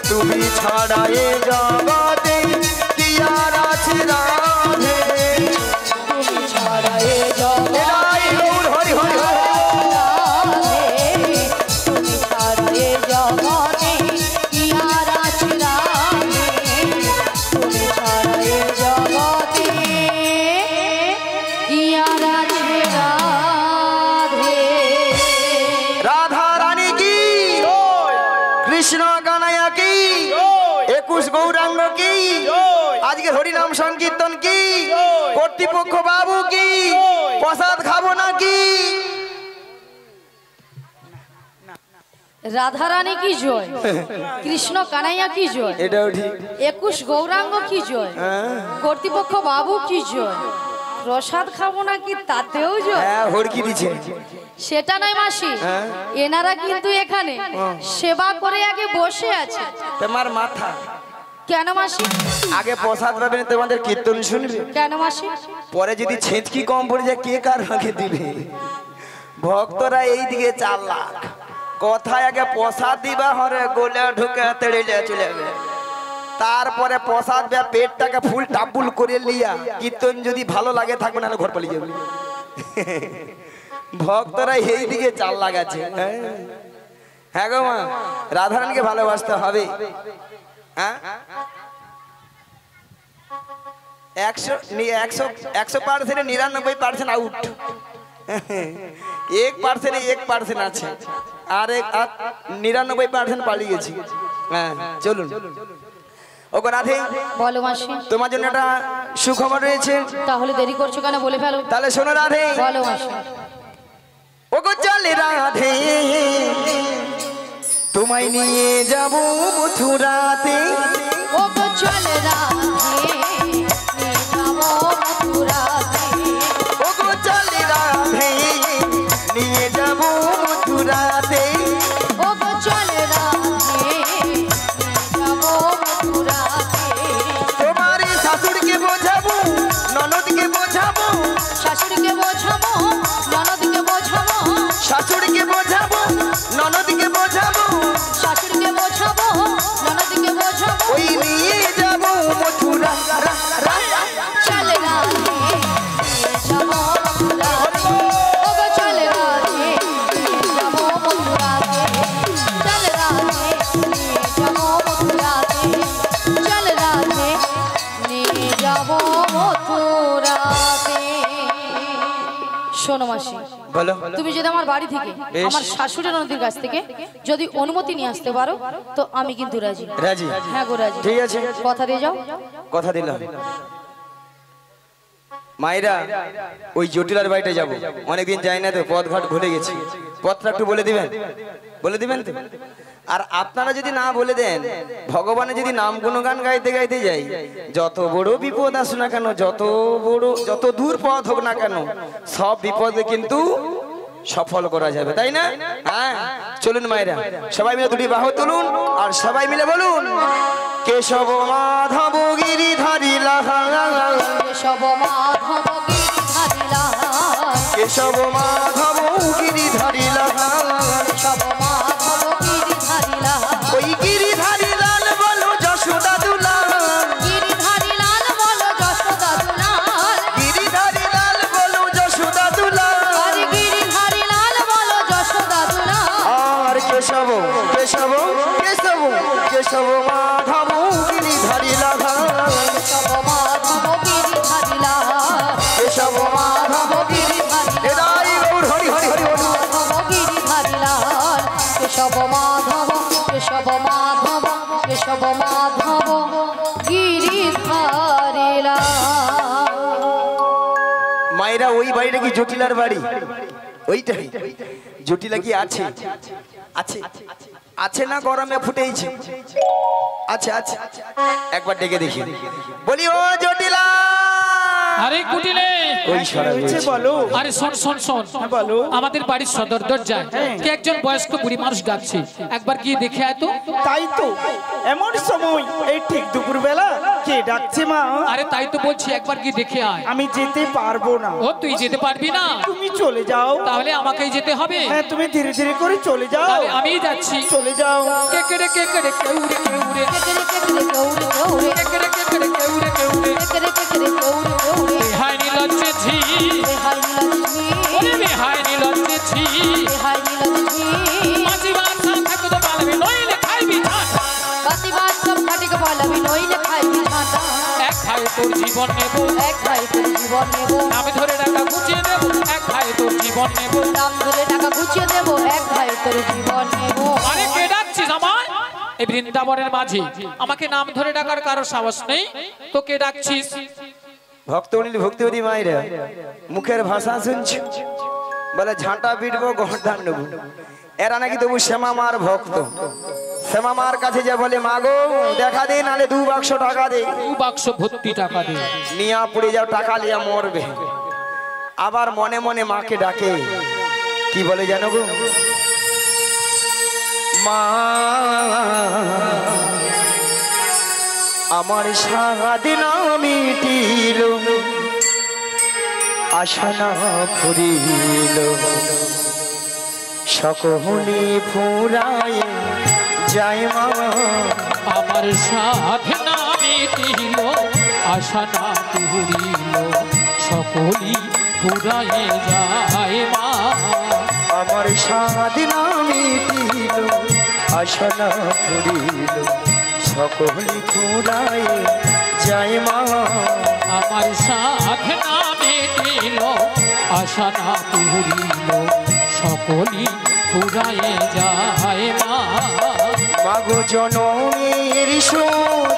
Speaker 3: তুমি ছাড়া এ জগতে কি আর আছে রাধে
Speaker 4: তুমি ছাড়া এ জগৎ
Speaker 3: এলাই গৌর হরি হরি হরি
Speaker 4: তুমি ছাড়া এ জগতে কি আর আছে রাধে তুমি ছাড়া এ জগতে কি আর আছে রাধে
Speaker 3: রাধা রানী কি কৃষ্ণ কানাইয়া কি 21 গৌরাঙ্গ কি আজকে হরি নাম সংকীর্তন কি কর্তৃপক্ষ বাবু কি প্রসাদ খাবো না কি
Speaker 4: রাধারানী কি জয় কৃষ্ণ কানাইয়া কি জয়
Speaker 3: এটাও ঠিক
Speaker 4: 21 গৌরাঙ্গ কি জয় কর্তৃপক্ষ বাবু কি জয় প্রসাদ খাবো না কি তাতেও জয়
Speaker 3: হ্যাঁ হড়কি দিছে
Speaker 4: সেটা নয় মাসি এনারা কিন্তু এখানে সেবা করে আগে বসে আছে
Speaker 3: তোমার মাথা
Speaker 4: কেন মাসি
Speaker 3: আগে প্রসাদ পাবেন তোমাদের কীর্তন শুনবে
Speaker 4: কেন মাসি
Speaker 3: পরে যদি ছেঁচকি কম পড়ে যায় কে কার আগে দিবে ভক্তরা এই দিকে 4 লাখ কথায় আগে প্রসাদ দিবা হরে গোলে ঢুকে তেড়ে চলে যাবে তারপরে প্রসাদ দেয়া পেটটাকে ফুল টাপুল করে লিয়া কীর্তন যদি ভালো লাগে থাকবে না ঘর পালিয়ে যাবে ভক্তরা এই দিকে 4 লাখ আছে হ্যাঁ গো মা রাধারানীকে ভালোবাসতে হবে হ্যাঁ 100% 99% আউট 1% আছে আর 99% পালিয়ে গেছি হ্যাঁ চলুন ওগো রাধে
Speaker 4: বলো মাসি
Speaker 3: তোমার জন্য একটা সুখবর রয়েছে
Speaker 4: তাহলে দেরি করছো কেন বলে ফেলো
Speaker 3: তাহলে শোনো রাধে
Speaker 4: বলো মাসি
Speaker 3: ওগো চলে রাধে তোমায় নিয়ে যাব মথুরাতে
Speaker 4: ও গো চলে রাধে নিয়ে যাবো মথুরাতে
Speaker 3: ওগো চলে রাধে নিয়ে যাব মথুরাতে
Speaker 4: ও গো চলে রাধে নিয়ে যাবো মথুরাতে
Speaker 3: তোমার শাশুড়িকে বোঝাবো ননদকে বোঝাবো
Speaker 4: শাশুড়িকে বোঝাবো ননদকে বোঝাবো
Speaker 3: শাশুড়িকে বোঝাবো ননদকে বোঝাবো
Speaker 4: শাশুড়িকে বোঝাবো ননদকে বোঝাবো
Speaker 3: ওই নিয়ে যাব মথুরা
Speaker 4: চলে রাধে নিয়ে যাবো মথুরাতে ও গো চলে রাধে নিয়ে যাবো মথুরাতে চলে রাধে নিয়ে যাবো মথুরাতে চলে রাধে নিয়ে যাবো মথুরাতে শোনো মাসি
Speaker 3: বলো
Speaker 4: তুমি যদি আমার বাড়ি থেকে আমার শাশুড়ি নদীর কাছ থেকে যদি অনুমতি নিয়ে আসতে পারো তো আমি কিন্তু রাজি
Speaker 3: রাজি
Speaker 4: হ্যাঁ গো রাজি
Speaker 3: ঠিক আছে
Speaker 4: কথা দিয়ে যাও
Speaker 3: কথা দিলাম মায়েরা ওই জটিলার বাড়িতে যাব অনেকদিন যাই না তো পথঘাট ভুলে গেছি পথটা একটু বলে দিবেন তো আর আপনারা যদি না বলে দেন ভগবানের যদি নাম গুণগান গাইতে গাইতে যাই যত বড় বিপদ আসুক না কেন যত দূর পথ হোক না কেন সব বিপদে কিন্তু সফল করা যাবে তাই না হ্যাঁ চলুন মায়েরা সবাই মিলে দুটি বাহু তুলুন আর সবাই মিলে বলুন কেশব মাধব গিরিধারী লাহা
Speaker 4: কেশব মাধব গিরিধারী লাহা
Speaker 3: কেশব মাধব গিরিধারী লাহা
Speaker 4: কেশব মাধব গিরিধারী লাহা
Speaker 3: ওই গিরিধারী লাল বলো যশোদা দুলাল
Speaker 4: গিরিধারী লাল বলো যশোদা দুলাল
Speaker 3: গিরিধারী লাল বলো যশোদা দুলাল
Speaker 4: আরে গিরিধারী লাল বলো যশোদা দুলাল
Speaker 3: আর কেশব কেশব কেশব কেশব মাধব গিরিধারী লাহা
Speaker 4: কেশব মাধব গিরিধারী লাহা
Speaker 3: কেশব মাধব
Speaker 4: গিরিধারী
Speaker 3: এদাই গৌর হরি মায়েরা ওই বাড়িটা কি জটিলার বাড়ি? ওইটাই জটিলা কি আছে? আছে আছে না গরমে ফুটেইছে? আচ্ছা আচ্ছা একবার ডেকে দেখি, বলি ও জটিলা।
Speaker 1: আরে কুটিলে,
Speaker 3: ওই সরা হয়েছে
Speaker 5: বলো।
Speaker 1: আরে শোন শোন শোন,
Speaker 5: বলো।
Speaker 1: আমাদের বাড়ির সদর দরজায় কে একজন বয়স্ক বুড়ি মানুষ ডাকছে, একবার গিয়ে দেখে আয় তো।
Speaker 5: তাই তো, এমন সময় এই ঠিক দুপুর বেলা কে ডাকছে মা?
Speaker 1: আরে তাই তো বলছি, একবার গিয়ে দেখে আয়।
Speaker 5: আমি যেতে পারবো না।
Speaker 1: ও তুই যেতে পারবি না?
Speaker 5: তুমি চলে যাও।
Speaker 1: তাহলে আমাকেই যেতে হবে।
Speaker 5: হ্যাঁ, তুমি ধীরে ধীরে করে চলে যাও।
Speaker 1: তাহলে আমিই যাচ্ছি।
Speaker 5: চলে যাও।
Speaker 1: কেকেরে কেকেরে কেউরে কেউরে,
Speaker 4: কেকেরে কেকেরে কেউরে কেউরে,
Speaker 1: কেকেরে কেকেরে কেউরে কেউরে,
Speaker 4: কেকেরে কেকেরে কেউরে কেউরে,
Speaker 1: হাই নীলজ্জে ঝি,
Speaker 4: হাই নীলজ্জে
Speaker 1: ওরে হাই নীলজ্জে ঝি,
Speaker 4: হাই নীলজ্জে
Speaker 1: মাঝি বাসা থাকো তো পালবি নইলে খাইবি ঝাঁটা।
Speaker 4: বাতি বাত সব খাটিকে বলাবি নইলে খাইবি ঝাঁটা।
Speaker 1: এক খাই তোর জীবন নেব,
Speaker 4: এক ভাই তোর জীবন নেব,
Speaker 1: নাম ধরে টাকা গুছিয়ে দেব, এক খাই তোর জীবন নেব।
Speaker 4: নাম ধরে টাকা গুছিয়ে দেব, এক ভাই তোর জীবন নেব।
Speaker 1: আরে কে ডাকছিস আমায়? এই বৃন্দাবনের মাঝি, আমাকে নাম ধরে ডাকার কারো সাহস নেই, তো কে ডাকছিস?
Speaker 3: ভক্তনীল ভক্তিবতী মায়েরা মুখের ভাষা শুনছ, বলে ঝাঁটা পিটবো গর্দান নেবো। এরা নাকি তবু শ্যামা মার ভক্ত। শ্যামা মার কাছে যা বলে, মাগো দেখা দে, নালে 2 বাক্স টাকা দে।
Speaker 1: 2 বাক্স ভর্তি টাকা দে।
Speaker 3: নিয়া পড়ে যাও, টাকা লিয়া মরবে। আবার মনে মনে মাকে ডাকে, কি বলে জানো গো? মা আমার সারাদিন মিটিল, আশা না ফুরিল, সকলে ফুরায় যায় মা।
Speaker 1: আমার সাধনা মিটিল, আশা না পুরিল, সকলি ফুরায়ে যায় মা।
Speaker 3: আমার সারাদিন মিটিল, আশা না ফুরিল, সকলে ফুরায় যায় মা।
Speaker 1: আমার সাধনা মিটিল, আশা না পুরিল, সকলি ফুরায়ে যায় মা।
Speaker 3: মাগো জনমের শোধ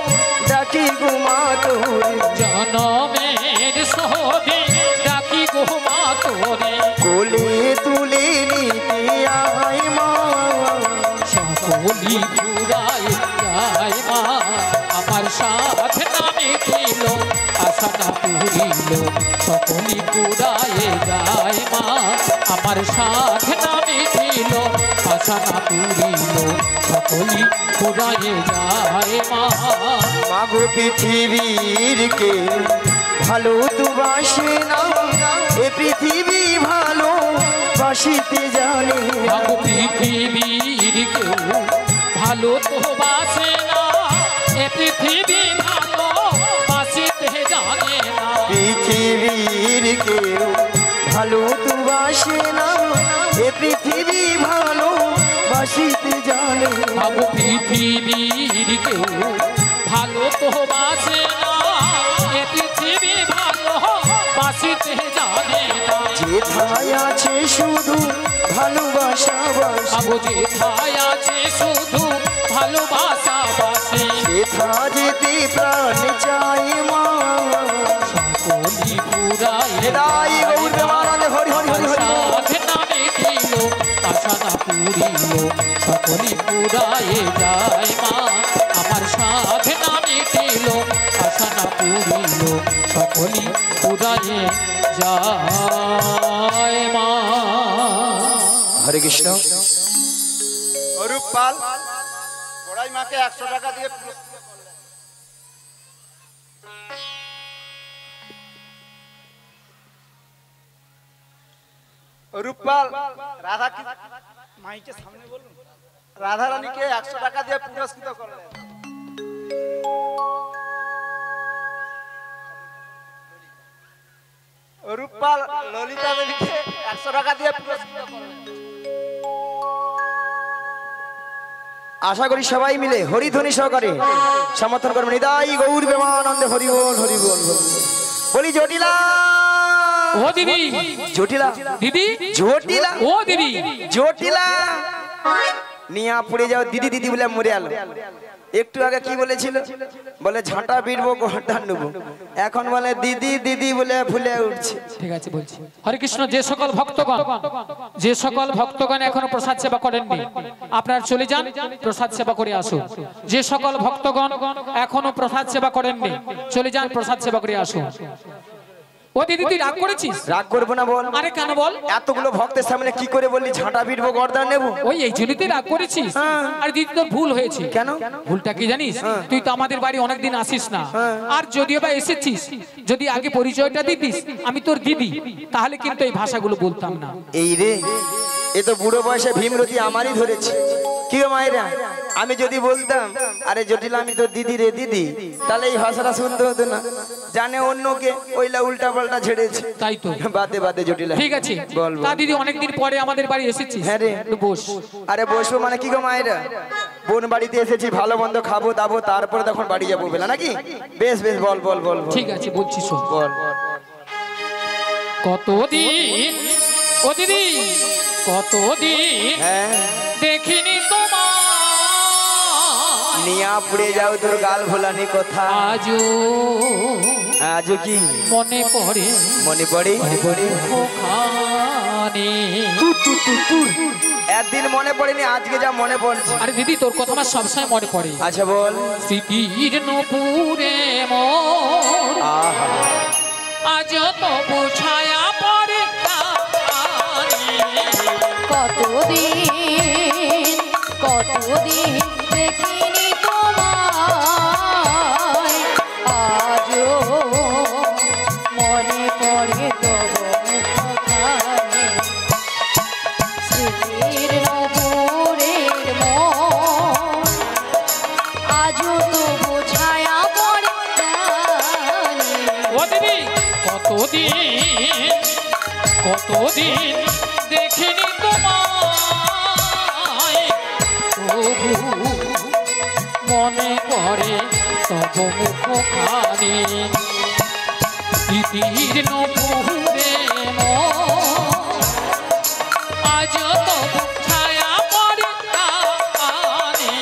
Speaker 3: ডাকি গো মা তোরে,
Speaker 1: জনমের সোধে ডাকি গো মা তোরে,
Speaker 3: কোলে তুলে নিতে আয় মা।
Speaker 1: সকলি ফুরায়ে যায় মা। আমার সাধনা মিটিল, আশা না পুরিল, সকলি ফুরায়ে যায় মা। আমার সাধনা মিটিল, আশা না পুরিল, সকলি ফুরায়ে যায় মা।
Speaker 3: মাগো পৃথিবীর কে ভালো তো বাসে না, এ পৃথিবী ভালো বাসিতে জানে।
Speaker 1: মাগো পৃথিবীর কেউ ভালো তো বাসে না, এ পৃথিবী ভালো বাসিতে জানে না।
Speaker 3: পৃথিবীর কেউ ভালো তো বাসে না, এ পৃথিবী ভালো বাসিতে জানে।
Speaker 1: মাগো পৃথিবীর কেউ ভালো তো বাসে না, এ পৃথিবী ভালো বাসিতে জানে না।
Speaker 3: যেথায় আছে শুধু ভালোবাসা বাসে,
Speaker 1: মাগো যেথায় আছে শুধু ভালোবাসা বাসে,
Speaker 3: সেথা যেতে প্রাণ চাই মা।
Speaker 1: সকলি ফুরায়ে
Speaker 3: হৃদয় গৌর দেবানন্দে হরি হরি হরি হরি।
Speaker 1: সাধনা মিটিল, আশা না পুরিল, সকলি ফুরায়ে যায় মা। আমার সাধনা মিটিল, আশা না পুরিল, সকলি ফুরায়ে যায় মা।
Speaker 3: হরে কৃষ্ণ।
Speaker 6: অরূপ পাল গোড়াই মাকে 100 টাকা দিয়ে পুরস্কৃত করলেন। অরূপ পাল রাধা কি
Speaker 5: মাইকে সামনে বলুন।
Speaker 6: রাধা রানীকে 100 টাকা দিয়ে পুরস্কৃত করলেন। অরূপ পাল ললিতা দেবীকে 100 টাকা দিয়ে পুরস্কৃত করলেন।
Speaker 3: আশা করি সবাই মিলে হরিধ্বনি সহকারে সমর্থন করবেন। হৃদয় গৌর প্রেমানন্দে হরি বল হরি বল। বলি জটিলা,
Speaker 1: ও দিদি,
Speaker 3: জটিলা,
Speaker 1: দিদি,
Speaker 3: জটিলা,
Speaker 1: ও দিদি,
Speaker 3: জটিলা নিয়া পড়ে যাও দিদি দিদি বলে মরে আলো। একটু আগে কি বলেছিল? বলে ঝাঁটা বিড়বো গর্দান নেবো, এখন বলে দিদি দিদি বলে ফুলে উঠছে।
Speaker 1: ঠিক আছে বলছি। হরে কৃষ্ণ। যে সকল ভক্তগণ এখনো প্রসাদ সেবা করেননি, আপনারা চলে যান, প্রসাদ সেবা করে আসুন। যে সকল ভক্তগণ এখনো প্রসাদ সেবা করেননি, চলে যান, প্রসাদ সেবা করে আসুন। ও দিদি, তুই রাগ করেছিস?
Speaker 3: রাগ করবো না বল।
Speaker 1: আরে কেন বল?
Speaker 3: এতগুলো ভক্তের সামনে কি করে বললি ঝাঁটা বিড়বো গর্দান নেবো?
Speaker 1: ওই এই জন্যই তুই রাগ করেছিস। আরে দিদি, তোর ভুল হয়েছে।
Speaker 3: কেন?
Speaker 1: ভুলটা কি জানিস? তুই তো আমাদের বাড়ি অনেকদিন আসিস না, আর যদিও বা এসেছিস, যদি আগে পরিচয়টা দিতিস আমি তোর দিদি, তাহলে কিন্তু এই ভাষাগুলো বলতাম না।
Speaker 3: এই রে, এ তো বুড়ো বয়সে ভীমরতি আমারই ধরেছে। কি গো মায়েরা, আমি যদি বলতাম আরে জটিল আমি তো দিদি রে দিদি, তাহলে এই ভাষাটা শুনতে হতো না। জানে অন্যকে, ওইলা উল্টা পাল্টা ছেড়েছে।
Speaker 1: তাই তো।
Speaker 3: বাদে বাদে জটিল।
Speaker 1: ঠিক আছে
Speaker 3: বল
Speaker 1: তা
Speaker 3: বল।
Speaker 1: দিদি, অনেকদিন পরে আমাদের বাড়ি এসেছিস।
Speaker 3: হ্যাঁ রে।
Speaker 1: একটু বস।
Speaker 3: আরে বসবো মানে কি গো মায়েরা, বোন বাড়িতে এসেছি, ভালো মন্দ খাবো দাবো, তারপরে তখন বাড়ি যাবো বেলা নাকি? বেশ বেশ, বল বল বল বল।
Speaker 1: ঠিক আছে বলছি, শোন।
Speaker 3: বল।
Speaker 1: কতদিন, ও দিদি, কতদিন
Speaker 3: হ্যাঁ,
Speaker 1: দেখিনি তোমার,
Speaker 3: নিয়া পুড়ে যাও তোর গাল ভোলানি কথা।
Speaker 1: আজও
Speaker 3: আজও কি
Speaker 1: মনে পড়ে,
Speaker 3: মনে পড়ে?
Speaker 1: ওখানে।
Speaker 3: একদিন মনে পড়েনি, আজকে যা মনে পড়ছে।
Speaker 1: আরে দিদি, তোর কথা আমার সবসময় মনে পড়ে।
Speaker 3: আচ্ছা বল।
Speaker 1: স্মৃতির নপুরে মোর
Speaker 3: আহা,
Speaker 1: আজ তবু ছায়া পড়ে
Speaker 4: কতদিন কতদিন দেখিনি তোমায়, আজও মনে পড়ে তব মুখখানি। স্মৃতির নপুরের মন আজও তবু ছায়া পড়ে প্রাণে।
Speaker 1: ও দিদি, কতদিন কতদিন দেখিনি তোমায়, তবু মনে পড়ে তব মুখখানি। স্মৃতির নপুরে মোর আজ তবু ছায়া পড়ে প্রাণে।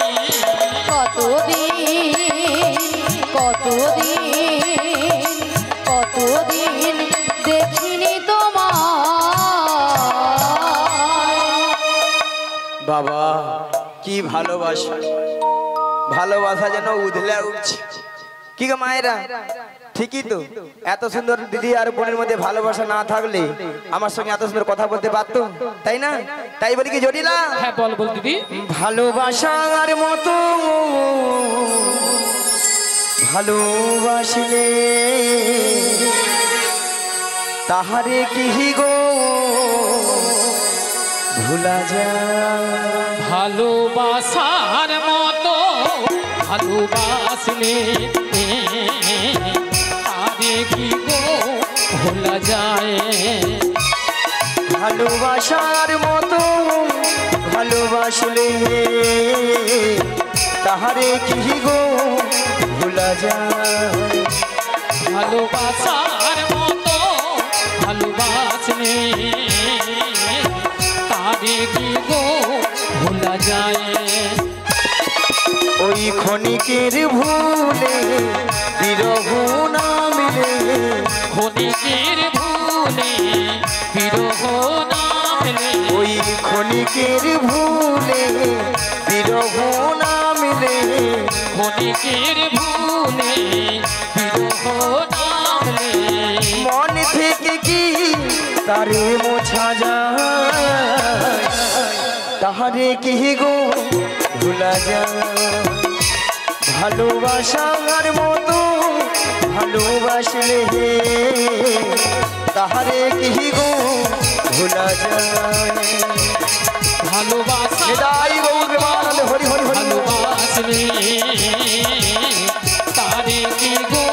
Speaker 4: কতদিন কতদিন কতদিন দেখিনি তোমায়।
Speaker 3: বাবা কি ভালোবাসা, ভালোবাসা যেন উধলে উঠছে। কি গো মায়েরা, ঠিকই তো। এত সুন্দর দিদি আর বোনের মধ্যে ভালোবাসা না থাকলে আমার সঙ্গে এত সুন্দর কথা বলতে পারতো, তাই না? তাই বলি কি জটিলা?
Speaker 1: হ্যাঁ বল বল দিদি।
Speaker 3: ভালোবাসার মতো ভালোবাসলে তাহারে কি গো ভুলা যায়?
Speaker 1: ভালোবাসার মতো ভালোবাসলে আরে কি গো ভোলা যায়?
Speaker 3: ভালোবাসার মতো ভালোবাসলে তাহারে কি গো ভুলা যায়?
Speaker 1: ভালোবাসার মতো ভালোবাসলে তারে কি গো ভোলা যায়?
Speaker 3: ওই ক্ষণিকের ভুলে বিরহ না মিলে,
Speaker 1: ক্ষণিকের ভুলে বিরহ না মিলে,
Speaker 3: ওই ক্ষণিকের ভুলে বিরহ না মিলে,
Speaker 1: ক্ষণিকের ভুলে বিরহ না মিলে,
Speaker 3: মন থেকে কি তারে মোছা যায়? তাহারে কি গো ভুলা যায়? ভালোবাসার মতো ভালোবাসলে তাহারে কি গো ভুলা যায়?
Speaker 1: ভালোবাসা
Speaker 3: নিতাই গৌর প্রেমানন্দে হরি হরি হরি।
Speaker 1: ভালোবাসলে তারে কি গো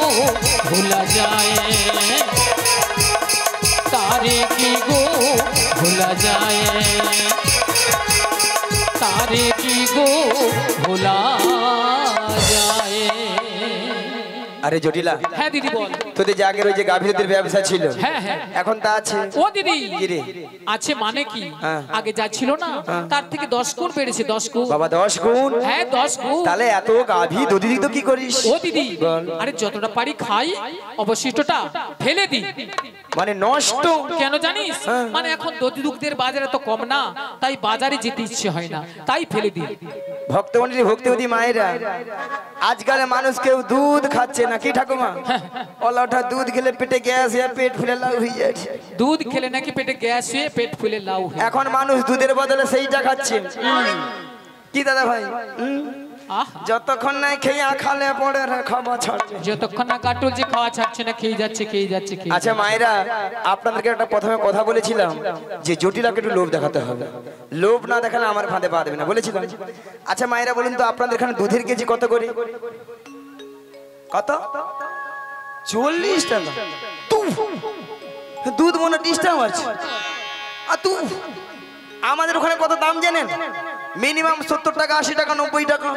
Speaker 1: ভোলা যায়? তারে কি গো ভোলা যায়? তারে কি গো ভোলা যায়?
Speaker 3: আরে জটিলা,
Speaker 1: হ্যাঁ দিদি বল।
Speaker 3: তোদের যে আগের ওই যে গাভীদের ব্যবসা ছিল,
Speaker 1: হ্যাঁ হ্যাঁ
Speaker 3: এখন তা আছে?
Speaker 1: ও দিদি
Speaker 3: কি রে?
Speaker 1: আছে মানে কি,
Speaker 3: হ্যাঁ।
Speaker 1: আগে যা ছিল না তার থেকে 10 গুণ বেড়েছে, 10 গুণ।
Speaker 3: বাবা 10 গুণ?
Speaker 1: হ্যাঁ 10 গুণ।
Speaker 3: তাহলে এত গাভী দুধ দিক তো কি করিস?
Speaker 1: ও দিদি আরে যতটা পারি খাই, অবশিষ্টটা ফেলে দিই।
Speaker 3: মানে নষ্ট?
Speaker 1: কেন জানিস, মানে এখন দধি দুগ্ধের বাজারে তো কম না, তাই বাজারে যেতে ইচ্ছে হয় না, তাই ফেলে দিই।
Speaker 3: ভক্তমন্ডলী ভক্তিবতী মায়েরা, আজকাল মানুষ কেউ দুধ খাচ্ছে না কি ঠাকুমা? ওলাটা দুধ খেলে পেটে গ্যাস হয়ে পেট ফুলে লাউ হয়ে যাচ্ছে।
Speaker 1: দুধ খেলে নাকি পেটে গ্যাস হয়ে পেট ফুলে লাউ হয়।
Speaker 3: এখন মানুষ দুধের বদলে সেইটা খাচ্ছে। কি দাদা ভাই?
Speaker 1: আহ
Speaker 3: যতক্ষণ না খেয়ে খালে পড়ে খাওয়া ছাড়ছে,
Speaker 1: যতক্ষণ না কাটুল যে খাওয়া ছাড়ছে না, খেয়ে যাচ্ছে খেয়ে যাচ্ছে খেয়ে
Speaker 3: আচ্ছা মায়েরা, আপনাদেরকে একটা প্রথমে কথা বলেছিলাম যে জটিলাকে একটু লোভ দেখাতে হবে, লোভ না দেখালে আমার ফাঁদে পা দেবে না বলেছিলাম। আচ্ছা মায়েরা বলুন তো, আপনাদের এখানে দুধের কেজি কত করে? কত? 40 টাকা। দুধ মনে ডিস্টার্ব আছে। আর তুই আমাদের ওখানে কত দাম জানেন? মিনিমাম 70 টাকা, 80 টাকা, 90 টাকা।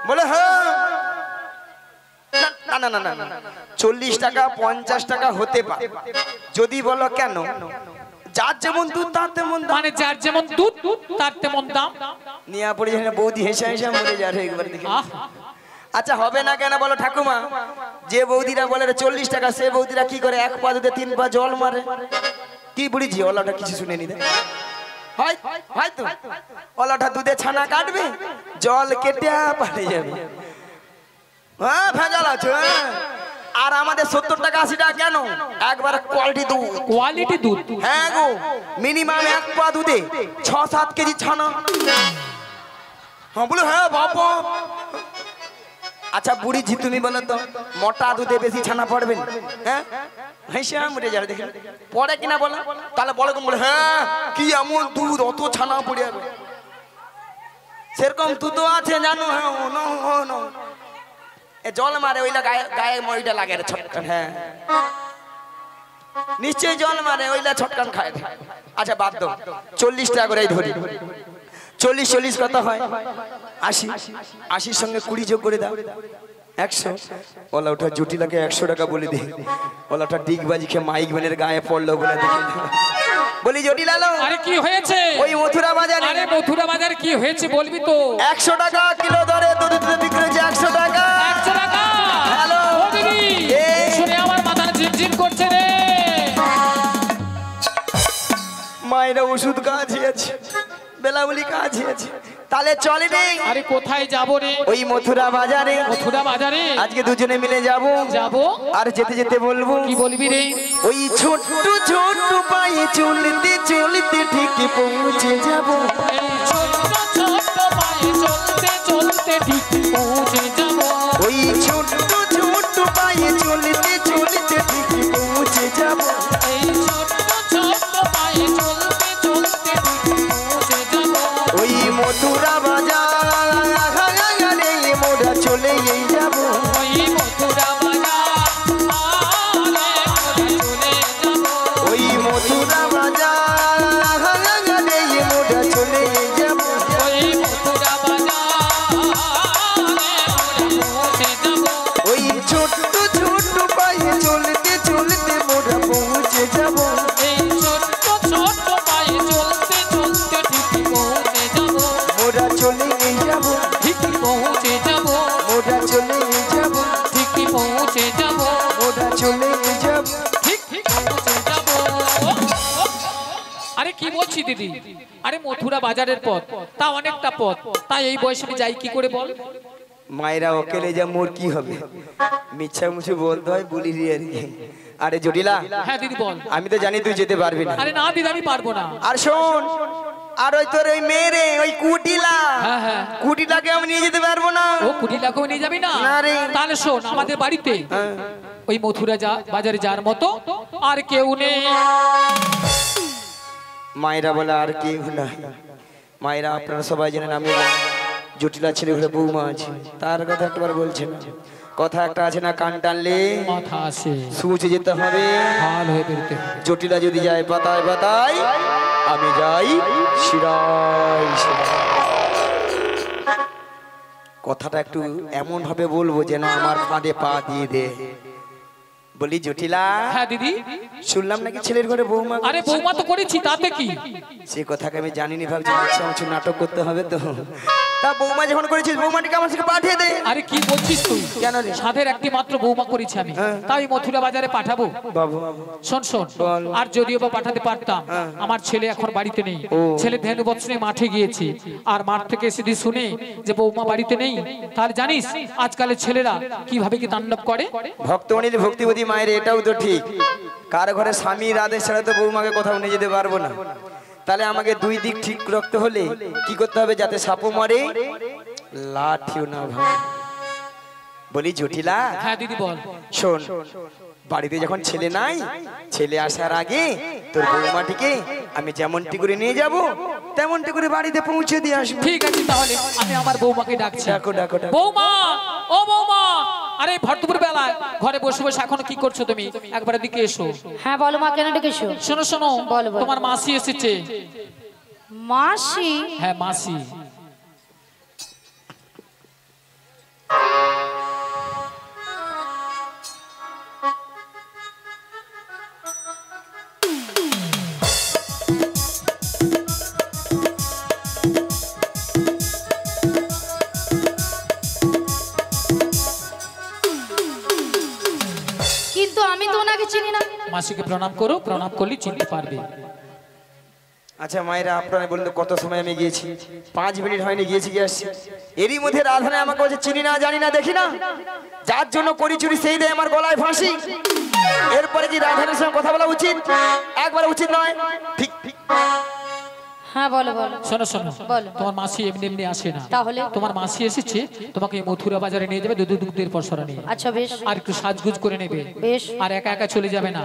Speaker 3: বলে হ্যাঁ, না না না না না, 40 টাকা 50 টাকা হতে পারে। যদি বলো কেন, যার যেমন দুধ তার তেমন দাম।
Speaker 1: মানে যার যেমন দুধ তার তেমন দাম।
Speaker 3: নিয়া পড়ে যায় না, বৌদি হেসে হেসে মরে যায় একবার দেখে।
Speaker 1: আহ
Speaker 3: আচ্ছা হবে না কেন বলো ঠাকুমা? যে বৌদিরা বলে 40 টাকা, সে বৌদিরা কি করে? 1 পা দুধে 3 পা জল মারে। কি বুঝি ওলাটা কিছু শুনে নি? হয় হয়তো ওলাটা দুধে ছানা কাটবে, জল কেটে পাঠিয়ে যাবে। হ্যাঁ ভেজাল আছে। আর আমাদের 70 টাকা 80 টাকা কেন? একবার কোয়ালিটি দুধ।
Speaker 1: কোয়ালিটি দুধ?
Speaker 3: হ্যাঁ গো, মিনিমাম 1 পা দুধে 6-7 কেজি ছানা। হ্যাঁ বলো হ্যাঁ বাবা। আচ্ছা বুড়ি জি তুমি বলো তো, মোটা দুধে বেশি ছানা পড়বে? হ্যাঁ হেসে মরে যাবে দেখে পড়ে কিনা বলো? তাহলে বলে কোন বলে হ্যাঁ কি এমন দুধ অত ছানা পড়ে যাবে? সেরকম দুধও আছে জানো? হ্যাঁ এ জল মারে ওইটা গায়ে গায়ে মইটা লাগে রে ছটকান। হ্যাঁ নিশ্চয়ই জল মারে ওইটা ছটকান খায়। আচ্ছা বাদ দাও, 40 টাকা করে ধরি। 40 কত হয়? 80। 80 সঙ্গে 20 যোগ করে দাও, 100। ওলা ওটা জটিলাকে 100 টাকা বলে দে। ওলাটা ডিগবাজি খেয়ে মাইক ভ্যানের গায়ে পড়লো বলে দেখে বলি জটিলা লো।
Speaker 1: আরে কি হয়েছে?
Speaker 3: ওই মথুরা বাজারে।
Speaker 1: আরে মথুরা বাজারে কি হয়েছে বলবি তো?
Speaker 3: 100 টাকা কিলো দরে দুধ বিক্রি হচ্ছে। 100 টাকা।
Speaker 1: 100 টাকা?
Speaker 3: হ্যালো
Speaker 1: ও দিদি, শুনে আমার মাথা ঝিমঝিম করছে রে।
Speaker 3: মায়েরা ওষুধ কাজিয়েছে, বেলাবলি কাজিয়েছে, তাহলে চলে রে।
Speaker 1: আরে কোথায় যাব রে?
Speaker 3: ওই মথুরা বাজারে।
Speaker 1: মথুরা বাজারে
Speaker 3: আজকে দুজনে মিলে যাব।
Speaker 1: যাব?
Speaker 3: আর যেতে যেতে বলবো।
Speaker 1: কি বলবি রে?
Speaker 3: ওই ছোট্ট ছোট্ট পায়ে চলতে চলতে ঠিক পৌঁছে যাব।
Speaker 1: এই ছোট্ট ছোট্ট পায়ে চলতে চলতে ঠিক পৌঁছে যাব।
Speaker 3: ওই ছোট্ট ছোট্ট পায়ে চলতে চলতে ঠিক পৌঁছে যাব।
Speaker 1: এই ছোট্ট ছোট্ট পায়ে চলতে চলতে ঠিক পৌঁছে যাব।
Speaker 3: ওই মথুরা বাজারে মোরা চলে যাব।
Speaker 1: ওই মথুরা বাজারে চলে যাব।
Speaker 3: ওই মথুরা বাজারে মোরা চলে যাব।
Speaker 1: ওই মথুরা বাজারে পৌঁছে যাব।
Speaker 3: ওই ছোট্ট ছোট্ট পায়ে চলতে চলতে মোরা পৌঁছে যাব।
Speaker 1: এই ছোট্ট ছোট্ট পায়ে চলতে চলতে ঠিক পৌঁছে যাব।
Speaker 3: মোরা চলে যাব।
Speaker 1: ঠিক পৌঁছে যাব।
Speaker 3: মোরা চলে যাব।
Speaker 1: ঠিক পৌঁছে যাব।
Speaker 3: মোরা চলে যাব।
Speaker 1: ঠিক পৌঁছে যাব। আরে কি বলছি দিদি? আরে মথুরা বাজারের পথ, তা অনেকটা পথ, তাই এই বয়সে আমি যাই কি করে বল?
Speaker 3: মায়েরা ওকেলে যা মোর কি হবে? মিছা মুছে বলতে হয় বলি রে আর কি। আরে জটিলা,
Speaker 1: হ্যাঁ দিদি বল।
Speaker 3: আমি তো জানি তুই যেতে পারবি না।
Speaker 1: আরে না দিদি আমি পারবো না।
Speaker 3: আর শোন, আর ওই তোর ওই মেয়েরে ওই কুটিলা,
Speaker 1: হ্যাঁ হ্যাঁ
Speaker 3: কুটিলাকে আমি নিয়ে যেতে পারবো না।
Speaker 1: ও কুড়ি লাখও নিয়ে যাবি না?
Speaker 3: না রে।
Speaker 1: তাহলে শোন, আমাদের বাড়িতে ওই মথুরা বাজারে যার মতো আর কেউ নেই।
Speaker 3: মায়েরা বলে আর কেউ না। মায়েরা আপনারা সবাই জানেন আমি জটিলা ছেলে ঘরে বৌমা আছে, তার কথা একবার বলছে না। কথা একটা আছে না, কান টানলে
Speaker 1: মাথা আসে,
Speaker 3: সুচে যেতে হবে,
Speaker 1: হাল হয়ে বেরোতে হবে।
Speaker 3: জটিলা যদি যায় পাতায় পাতায়, আমি যাই শিরায় শিরায়। কথাটা একটু এমন ভাবে বলবো যেন আমার ফাঁদে পা দিয়ে দে। বলি জটিলা,
Speaker 1: হ্যাঁ দিদি।
Speaker 3: শুনলাম নাকি ছেলের ঘরে বৌমা।
Speaker 1: আরে বৌমা তো করেছি, তাতে কি?
Speaker 3: সে কথাকে আমি জানিনি, ভাবছি আচ্ছা কিছু নাটক করতে হবে তো। তা বৌমা যখন করেছিস বৌমাটিকে আমার সাথে পাঠিয়ে দে।
Speaker 1: আরে কি বলছিস তুই?
Speaker 3: কেন রে?
Speaker 1: সাধের একটি মাত্র বৌমা করেছি আমি, তাই মথুরা বাজারে পাঠাবো।
Speaker 3: বাবু
Speaker 1: শোন শোন, আর যদিও বা পাঠাতে পারতাম, আমার ছেলে এখন বাড়িতে নেই। ছেলে ধেনু বৎসনে মাঠে গিয়েছে, আর মাঠ থেকে এসে দিয়ে শুনে যে বৌমা বাড়িতে নেই, তাহলে জানিস আজকালের ছেলেরা কিভাবে কি তাণ্ডব করে।
Speaker 3: ভক্তমণির ভক্তিবতী মায়ের এটাও তো ঠিক, কার ঘরে স্বামীর আদেশ ছাড়া তো বৌমাকে কোথাও নিয়ে যেতে পারবো না। তাহলে আমাকে দুই দিক ঠিক রাখতে হলে কি করতে হবে, যাতে সাপও মরে লাঠিও না ভাঙে। বলি জটিলা,
Speaker 1: হ্যাঁ দিদি বল।
Speaker 3: শোন, বাড়িতে যখন ছেলে নাই, ছেলে আসার আগে তোর বৌমাটিকে আমি যেমনটি করে নিয়ে যাব তেমনটি করে বাড়িতে পৌঁছে দিয়ে আসবো।
Speaker 1: ঠিক আছে, তাহলে আমি আমার বৌমাকে ডাকছি।
Speaker 3: ডাকো ডাকো ডাকো।
Speaker 1: বৌমা, ও বৌমা, আরে ভরদুপুর বেলায় ঘরে বসে বসে এখন কি করছো তুমি? একবার দিকে এসো।
Speaker 4: হ্যাঁ বলো মা, কেন ডেকেছো?
Speaker 1: শোনো শোনো,
Speaker 4: বলো, বলো।
Speaker 1: তোমার মাসি এসেছে।
Speaker 4: মাসি?
Speaker 1: হ্যাঁ মাসি।
Speaker 4: কিন্তু আমি তো ওনাকে চিনি না।
Speaker 1: মাসিকে প্রণাম করো, প্রণাম করলে চিনতে পারবে।
Speaker 3: আচ্ছা মায়েরা, আপনারা বলুন তো কত সময় আমি গিয়েছি? 5 মিনিট হয়নি, গিয়েছি কি আসছি। এরই মধ্যে রাধানে আমাকে বলছে চিনি না, জানি না, দেখি না। যার জন্য করি চুরি সেই দেয় আমার গলায় ফাঁসি। এরপরে কি রাধানের সঙ্গে কথা বলা উচিত? একবার উচিত নয়। ঠিক ঠিক।
Speaker 4: হ্যাঁ বলো বলো।
Speaker 1: শোনো শোনো,
Speaker 4: বলো।
Speaker 1: তোমার মাসি এমনি এমনি আসে না।
Speaker 4: তাহলে?
Speaker 1: তোমার মাসি এসেছে, তোমাকে মথুরা বাজারে নিয়ে যাবে দুধের পসরা নিয়ে।
Speaker 4: আচ্ছা বেশ।
Speaker 1: আর একটু সাজগুজ করে নেবে,
Speaker 4: বেশ।
Speaker 1: আর একা একা চলে যাবে না।